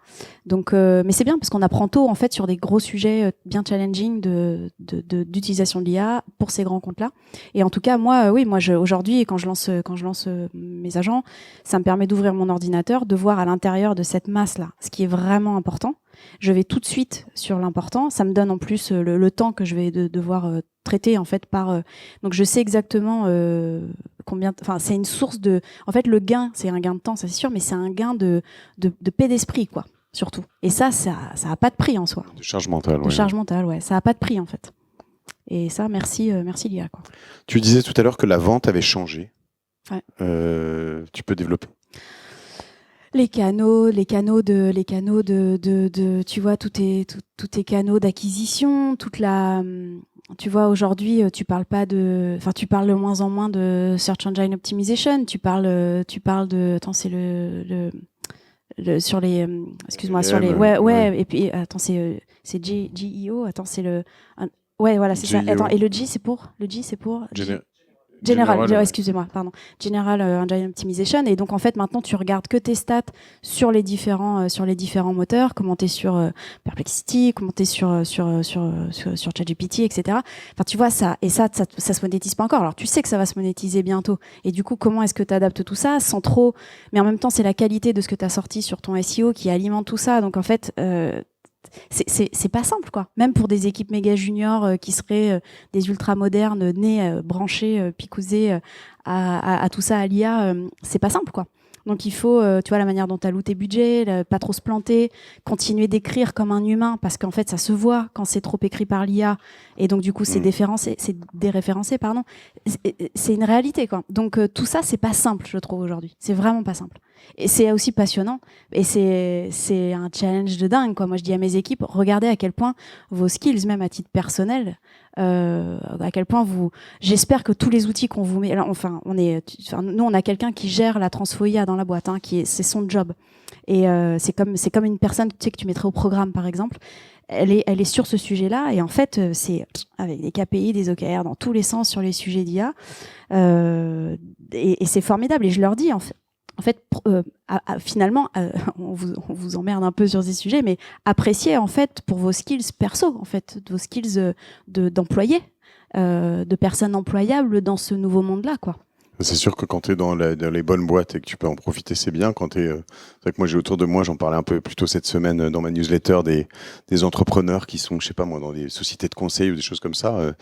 Donc, mais c'est bien parce qu'on apprend tôt en fait sur des gros sujets bien challenging d'utilisation de l'IA pour ces grands comptes-là. Et en tout cas, moi, aujourd'hui, quand je lance mes agents, ça me permet d'ouvrir mon ordinateur, de voir à l'intérieur de cette masse-là ce qui est vraiment important. Je vais tout de suite sur l'important. Ça me donne en plus le temps que je vais devoir traiter en fait par. Donc je sais exactement combien. Enfin, c'est une source de. En fait, le gain, c'est un gain de temps, ça c'est sûr, mais c'est un gain de paix d'esprit, quoi, surtout. Et ça a pas de prix en soi. De charge mentale. De charge mentale, ouais. Ça a pas de prix en fait. Et ça, merci l'IA, quoi. Tu disais tout à l'heure que la vente avait changé. Ouais. Tu peux développer? Les canaux de, tu vois, tous tes canaux d'acquisition, tu vois, aujourd'hui, tu parles de moins en moins de search engine optimization, tu parles de, attends, c'est sur les, excuse-moi, sur les, ouais, et puis, attends, c'est GEO, attends, c'est ouais, voilà, c'est ça, attends, et le G, c'est pour General, excusez-moi, pardon. General Engine Optimization. Et donc, en fait, maintenant, tu regardes que tes stats sur les différents moteurs, comment t'es sur Perplexity, comment t'es sur ChatGPT, etc. Enfin, tu vois, ça se monétise pas encore. Alors, tu sais que ça va se monétiser bientôt. Et du coup, comment est-ce que tu adaptes tout ça sans trop, mais en même temps, c'est la qualité de ce que tu as sorti sur ton SEO qui alimente tout ça. Donc, en fait, c'est pas simple, quoi. Même pour des équipes méga juniors qui seraient des ultra modernes, nés, branchés, picousés à tout ça, à l'IA, c'est pas simple, quoi. Donc il faut, tu vois, la manière dont tu alloues tes budgets, pas trop se planter, continuer d'écrire comme un humain, parce qu'en fait, ça se voit quand c'est trop écrit par l'IA, et donc du coup, c'est déréférencé, pardon. C'est une réalité, quoi. Donc tout ça, c'est pas simple, je trouve, aujourd'hui. C'est vraiment pas simple. Et c'est aussi passionnant, et c'est un challenge de dingue, quoi. Moi, je dis à mes équipes, regardez à quel point vos skills, même à titre personnel, à quel point j'espère que tous les outils qu'on vous met, alors, nous on a quelqu'un qui gère la transfo IA dans la boîte, hein, c'est son job, et c'est comme une personne, tu sais, que tu mettrais au programme, par exemple. Elle est sur ce sujet-là, et en fait, c'est avec des KPI, des OKR dans tous les sens sur les sujets d'IA, et c'est formidable. Et je leur dis, en fait, finalement, on vous emmerde un peu sur ces sujets, mais appréciez en fait pour vos skills perso, en fait, vos skills d'employés, de personnes employables dans ce nouveau monde-là, quoi. C'est sûr que quand tu es dans les bonnes boîtes et que tu peux en profiter, c'est bien. C'est vrai que moi, j'ai autour de moi, j'en parlais un peu plus tôt cette semaine dans ma newsletter, des entrepreneurs qui sont, je sais pas moi, dans des sociétés de conseil ou des choses comme ça.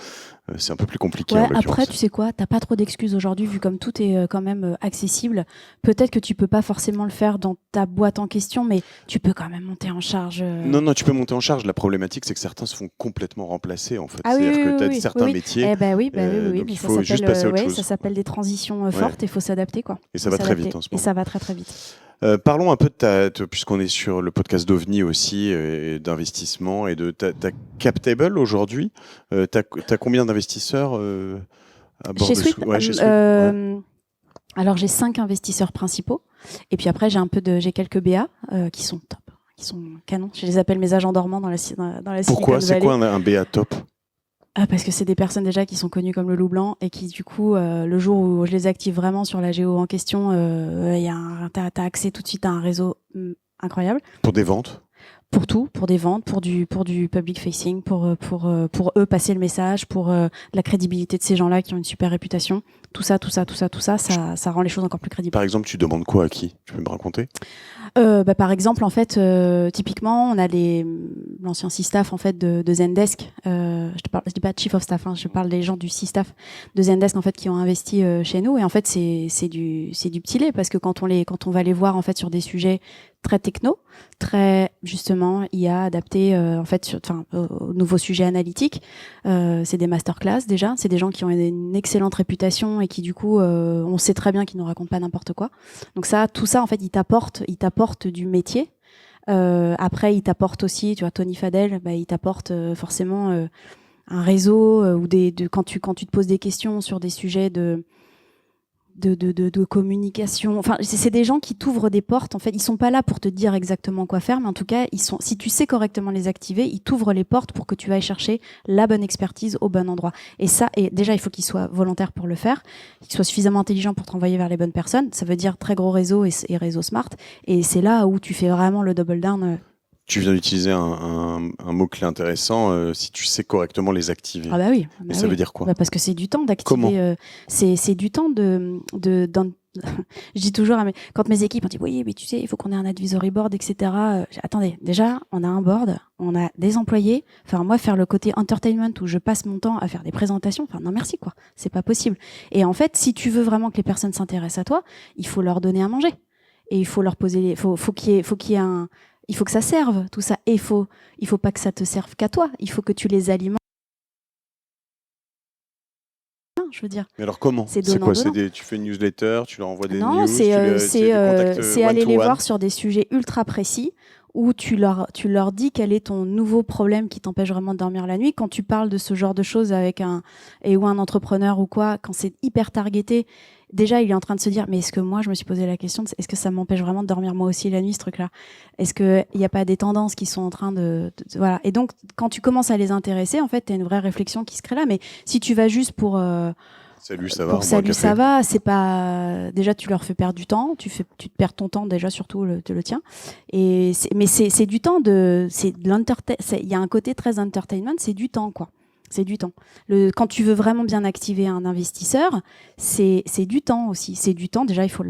C'est un peu plus compliqué. Ouais, après, tu sais quoi, t'as pas trop d'excuses aujourd'hui, vu comme tout est quand même accessible. Peut-être que tu peux pas forcément le faire dans ta boîte en question, mais tu peux quand même monter en charge. Non, tu peux monter en charge. La problématique, c'est que certains se font complètement remplacer, en fait. Ah, c'est-à-dire oui, que tu as oui, certains oui. métiers. Oui, donc mais il faut juste passer à autre chose. Ça s'appelle des transitions fortes, et il faut s'adapter, quoi. Et ça va très vite en ce moment. Et ça va très très vite. Parlons un peu de puisqu'on est sur le podcast d'OVNI aussi, d'investissement et de ta Captable aujourd'hui. T'as combien d'investisseurs à bord chez de Sweep, chez Sweep. Alors j'ai 5 investisseurs principaux, et puis après j'ai quelques BA qui sont top, qui sont canons. Je les appelle mes agents dormants dans la Pourquoi? C'est quoi un BA top? Parce que c'est des personnes déjà qui sont connues comme le loup blanc, et qui du coup, le jour où je les active vraiment sur la géo en question, t'as accès tout de suite à un réseau incroyable. Pour des ventes? Pour tout, pour des ventes, pour du public facing, pour eux passer le message, pour la crédibilité de ces gens-là qui ont une super réputation. Tout ça rend les choses encore plus crédibles. Par exemple, tu demandes quoi à qui? Tu peux me raconter? Par exemple, en fait, typiquement, on a l'ancien C-Staff en fait de Zendesk. Je dis pas Chief of Staff, hein, je parle des gens du C-Staff de Zendesk en fait qui ont investi chez nous. Et en fait, c'est du petit lait, parce que quand on va les voir en fait sur des sujets très techno, très justement IA adapté en fait aux nouveaux sujets analytiques. C'est des masterclass déjà, c'est des gens qui ont une excellente réputation et qui du coup on sait très bien qu'ils ne racontent pas n'importe quoi. Donc tout ça en fait ils t'apportent du métier. Après ils t'apportent aussi, tu vois, Tony Fadel, il t'apporte forcément un réseau ou quand tu te poses des questions sur des sujets de communication. Enfin, c'est des gens qui t'ouvrent des portes. En fait, ils sont pas là pour te dire exactement quoi faire, mais en tout cas, si tu sais correctement les activer, ils t'ouvrent les portes pour que tu ailles chercher la bonne expertise au bon endroit. Et déjà, il faut qu'ils soient volontaires pour le faire, qu'ils soient suffisamment intelligents pour t'envoyer vers les bonnes personnes. Ça veut dire très gros réseau et réseau smart. Et c'est là où tu fais vraiment le double down. Tu viens d'utiliser un mot-clé intéressant, si tu sais correctement les activer. Ah bah oui. Et ça veut dire quoi? Parce que c'est du temps d'activer. Comment c'est du temps je dis toujours, quand mes équipes ont dit oui, mais tu sais, il faut qu'on ait un advisory board, etc. Attendez, déjà, on a un board, on a des employés. Enfin, moi, faire le côté entertainment où je passe mon temps à faire des présentations, enfin, non, merci, quoi. C'est pas possible. Et en fait, si tu veux vraiment que les personnes s'intéressent à toi, il faut leur donner à manger. Et il faut leur poser, faut qu'il y ait il faut que ça serve, tout ça. Et il faut pas que ça te serve qu'à toi. Il faut que tu les alimentes. Je veux dire. Mais alors comment? C'est quoi? Tu fais une newsletter, tu leur envoies des news, c'est aller les voir sur des sujets ultra précis où tu leur dis quel est ton nouveau problème qui t'empêche vraiment de dormir la nuit. Quand tu parles de ce genre de choses avec un entrepreneur ou quoi, quand c'est hyper targeté, déjà il est en train de se dire mais est-ce que moi je me suis posé la question est-ce que ça m'empêche vraiment de dormir moi aussi la nuit, ce truc-là? Est-ce que il n'y a pas des tendances qui sont en train de voilà. Et donc quand tu commences à les intéresser, en fait tu as une vraie réflexion qui se crée là. Mais si tu vas juste pour salut, ça va. Pour salut, ça va. C'est pas. Déjà, tu leur fais perdre du temps. Tu te perds ton temps déjà, surtout le tien. Mais c'est du temps c'est de l'entertainment. Il y a un côté très entertainment. C'est du temps, quoi. C'est du temps. Quand tu veux vraiment bien activer un investisseur, c'est du temps aussi. C'est du temps. Déjà, il faut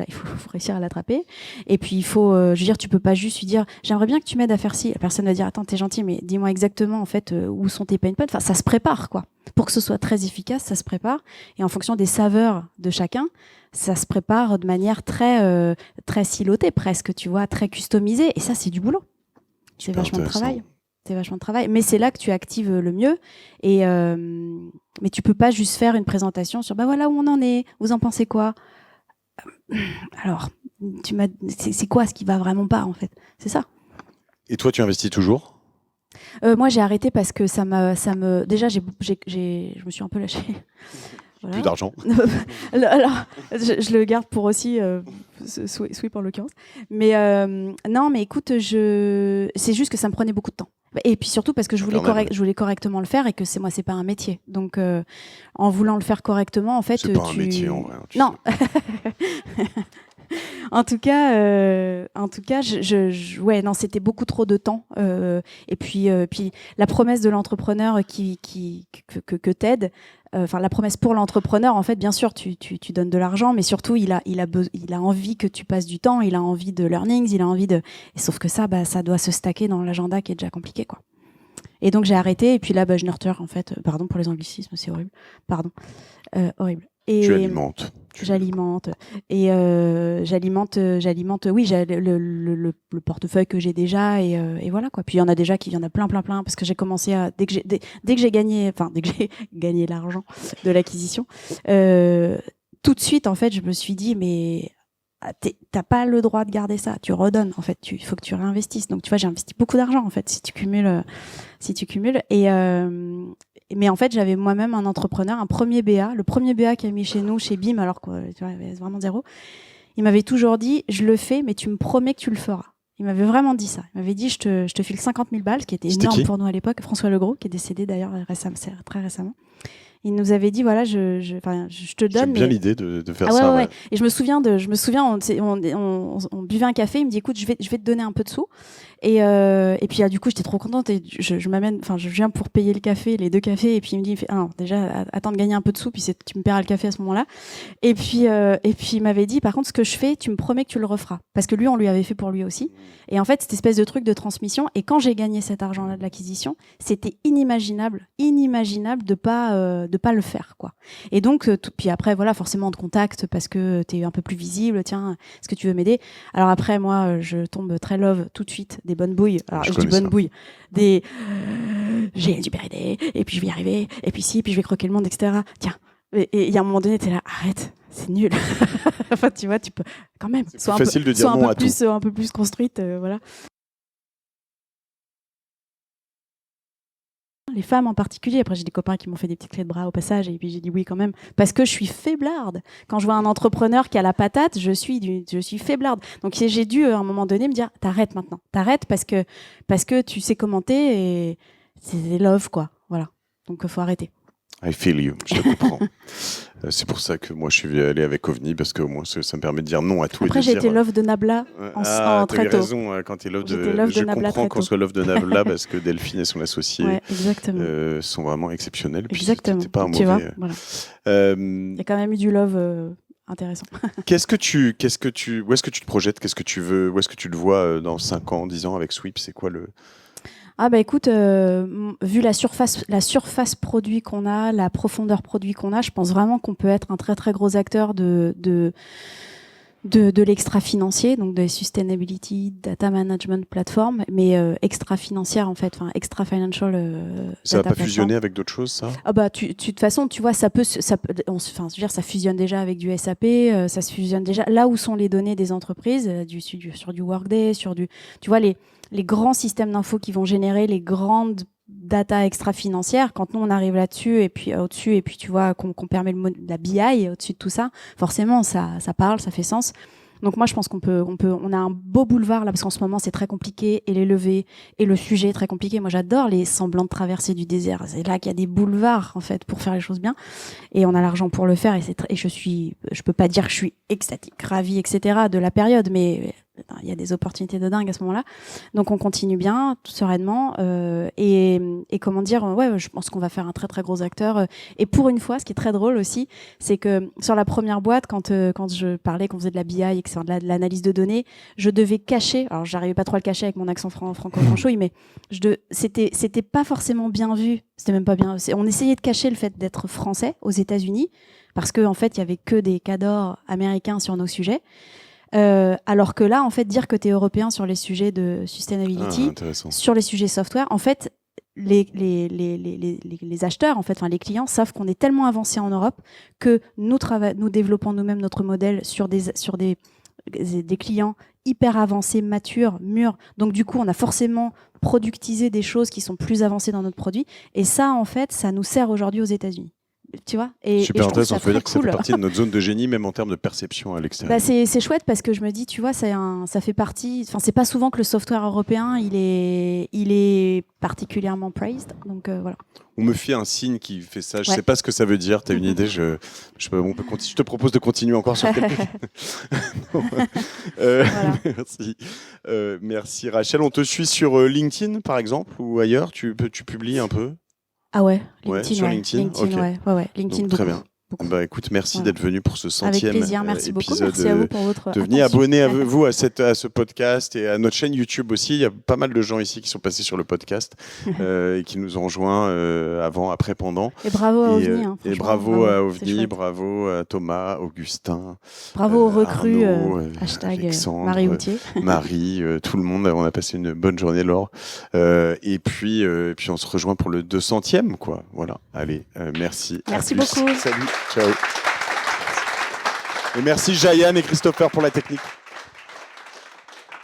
réussir à l'attraper. Et puis, je veux dire, tu peux pas juste lui dire, j'aimerais bien que tu m'aides à faire ci. La personne va dire, attends, t'es gentil, mais dis-moi exactement, en fait, où sont tes pain points. Enfin, ça se prépare, quoi. Pour que ce soit très efficace, ça se prépare. Et en fonction des saveurs de chacun, ça se prépare de manière très, très silotée, presque, tu vois, très customisée. Et ça, c'est du boulot. C'est vachement de travail. C'est vachement de travail, mais c'est là que tu actives le mieux. Et mais tu peux pas juste faire une présentation sur bah voilà où on en est, vous en pensez quoi? Alors, c'est quoi ce qui va vraiment pas, en fait? C'est ça. Et toi, tu investis toujours? Moi, j'ai arrêté parce que déjà, je me suis un peu lâchée. Voilà. Plus d'argent. Alors, je le garde pour aussi Sweep en l'occurrence. Mais non, mais écoute, c'est juste que ça me prenait beaucoup de temps. Et puis surtout parce que je voulais correctement le faire et que c'est pas un métier. Donc en voulant le faire correctement, en fait, c'est pas un métier en vrai. Non. En tout cas, ouais, non, c'était beaucoup trop de temps. Et puis la promesse de l'entrepreneur que t'aides, enfin la promesse pour l'entrepreneur, en fait, bien sûr, tu donnes de l'argent, mais surtout il a envie que tu passes du temps, il a envie de learnings, il a envie de. Et sauf que ça doit se stacker dans l'agenda qui est déjà compliqué, quoi. Et donc j'ai arrêté. Et puis là, je nurture en fait. Pardon pour les anglicismes, c'est horrible. Pardon, horrible. Et tu alimentes. J'alimente et j'alimente. Oui, j'ai le portefeuille que j'ai déjà et voilà, quoi. Puis il y en a déjà il y en a plein parce que j'ai commencé à dès que j'ai gagné l'argent de l'acquisition, tout de suite en fait je me suis dit mais t'as pas le droit de garder ça, tu redonnes en fait, il faut que tu réinvestisses. Donc tu vois, j'ai investi beaucoup d'argent en fait si tu cumules et mais en fait, j'avais moi-même un entrepreneur, un premier BA, le premier BA qui a mis chez nous, chez BIM, alors qu'il y avait vraiment zéro. Il m'avait toujours dit, je le fais, mais tu me promets que tu le feras. Il m'avait vraiment dit ça. Il m'avait dit, je te file 50 000 balles, ce qui était énorme pour nous à l'époque. François Legros, qui est décédé d'ailleurs très récemment. Il nous avait dit, voilà, je te donne. J'aime bien l'idée de faire ça. Ouais. Et je me souviens, on buvait un café, il me dit, écoute, je vais te donner un peu de sous. Et puis du coup, j'étais trop contente et je viens pour payer le café, les 2 cafés, et puis il me dit, déjà, attends de gagner un peu de sous, puis tu me paieras le café à ce moment-là. Et puis il m'avait dit, par contre, ce que je fais, tu me promets que tu le referas, parce que lui, on lui avait fait pour lui aussi. Et en fait, cette espèce de truc de transmission. Et quand j'ai gagné cet argent-là de l'acquisition, c'était inimaginable de pas le faire, quoi. Et donc, puis après, voilà, forcément, on te contacte parce que t'es un peu plus visible. Tiens, est-ce que tu veux m'aider? Alors après, moi, je tombe très love tout de suite. Des bonnes bouilles. Alors, je dis bonnes bouilles. J'ai une super idée, et puis je vais y arriver, et puis puis je vais croquer le monde, etc. Tiens. Et il y a un moment donné, t'es là, arrête, c'est nul. Enfin, tu vois, tu peux quand même. C'est facile de dire non à tout. Un peu plus construite, voilà. les femmes en particulier. Après, j'ai des copains qui m'ont fait des petites clés de bras au passage, et puis j'ai dit oui quand même, parce que je suis faiblarde. Quand je vois un entrepreneur qui a la patate, je suis faiblarde. Donc j'ai dû à un moment donné me dire, t'arrêtes maintenant, t'arrêtes parce que tu sais commenter et c'est love quoi. Voilà. Donc faut arrêter. I feel you, je te comprends. C'est pour ça que moi je suis allé avec OVNI, parce que au moins ça me permet de dire non à tout. Après, et de j'ai dire, été love de Nabla en très tôt. Raison, quand tu es love de Nabla je très comprends qu'on tôt. soit love de Nabla parce que Delphine et son associé Ouais, exactement. sont vraiment exceptionnels. Exactement. Puis, pas un tu vois, mauvais. voilà. Il y a quand même eu du love intéressant. où est-ce que tu te projettes? Qu'est-ce que tu veux? Où est-ce que tu le vois dans 5 ans, 10 ans avec Sweep? C'est quoi le... Ah bah écoute, vu la surface produit qu'on a, la profondeur produit qu'on a, je pense vraiment qu'on peut être un très très gros acteur de l'extra-financier, donc de sustainability, data management platform, mais extra-financière en fait, enfin extra-financial Ça va data pas platform. fusionner avec d'autres choses, ça? Ah bah de toute façon, tu vois, ça fusionne déjà avec du SAP, ça se fusionne déjà là où sont les données des entreprises, sur du Workday, tu vois les grands systèmes d'infos qui vont générer les grandes data extra-financières. Quand nous on arrive là-dessus et puis au-dessus, et puis tu vois qu'on permet la BI au-dessus de tout ça, forcément ça parle, ça fait sens. Donc moi je pense on a un beau boulevard là, parce qu'en ce moment c'est très compliqué, et les levées et le sujet est très compliqué. Moi j'adore les semblants de traversée du désert. C'est là qu'il y a des boulevards en fait pour faire les choses bien, et on a l'argent pour le faire, et je peux pas dire que je suis extatique, ravie, etc. de la période, mais il y a des opportunités de dingue à ce moment-là. Donc on continue bien, tout sereinement, et comment dire, ouais, je pense qu'on va faire un très très gros acteur. Et pour une fois, ce qui est très drôle aussi, c'est que sur la première boîte, quand je parlais qu'on faisait de la BI et que c'est de l'analyse de données, je devais cacher, alors j'arrivais pas trop à le cacher avec mon accent franco-franchouille, mais c'était pas forcément bien vu, c'était même pas bien, on essayait de cacher le fait d'être français aux États-Unis, parce qu'en fait, il y avait que des cadors américains sur nos sujets. Alors que là, en fait, dire que tu es européen sur les sujets de sustainability, sur les sujets software, en fait, les acheteurs, en fait, les clients savent qu'on est tellement avancé en Europe que nous développons nous-mêmes notre modèle sur des clients hyper avancés, matures, mûrs. Donc du coup, on a forcément productisé des choses qui sont plus avancées dans notre produit. Et ça, en fait, ça nous sert aujourd'hui aux États-Unis. Tu vois, super intéressant, ça veut dire que cool. Ça fait partie de notre zone de génie, même en termes de perception à l'extérieur. Bah c'est chouette, parce que je me dis, tu vois, ça fait partie, enfin c'est pas souvent que le software européen il est particulièrement praised, donc voilà. On me fait un signe qui fait ça, je sais pas ce que ça veut dire, tu as une idée, je te propose de continuer encore sur quelques... Voilà. Merci Rachel, on te suit sur LinkedIn par exemple, ou ailleurs, tu publies un peu? Ah ouais, LinkedIn, sur LinkedIn, okay. ouais. LinkedIn, donc, très bien. Bah écoute, merci d'être venu pour ce 100e Avec plaisir, merci beaucoup. Merci à vous pour votre devenez abonné à vous à ce podcast et à notre chaîne YouTube aussi. Il y a pas mal de gens ici qui sont passés sur le podcast et qui nous ont rejoints avant, après, pendant. Et bravo à OVNI. Et bravo à OVNI, bravo à Thomas, Augustin. Bravo aux recrues, hashtag Marie Houtier. Marie, tout le monde. On a passé une bonne journée, Laure. Et puis on se rejoint pour le 200e, quoi. Voilà. Allez, merci. Merci beaucoup. Salut. Ciao. Et merci Jayan et Christopher pour la technique.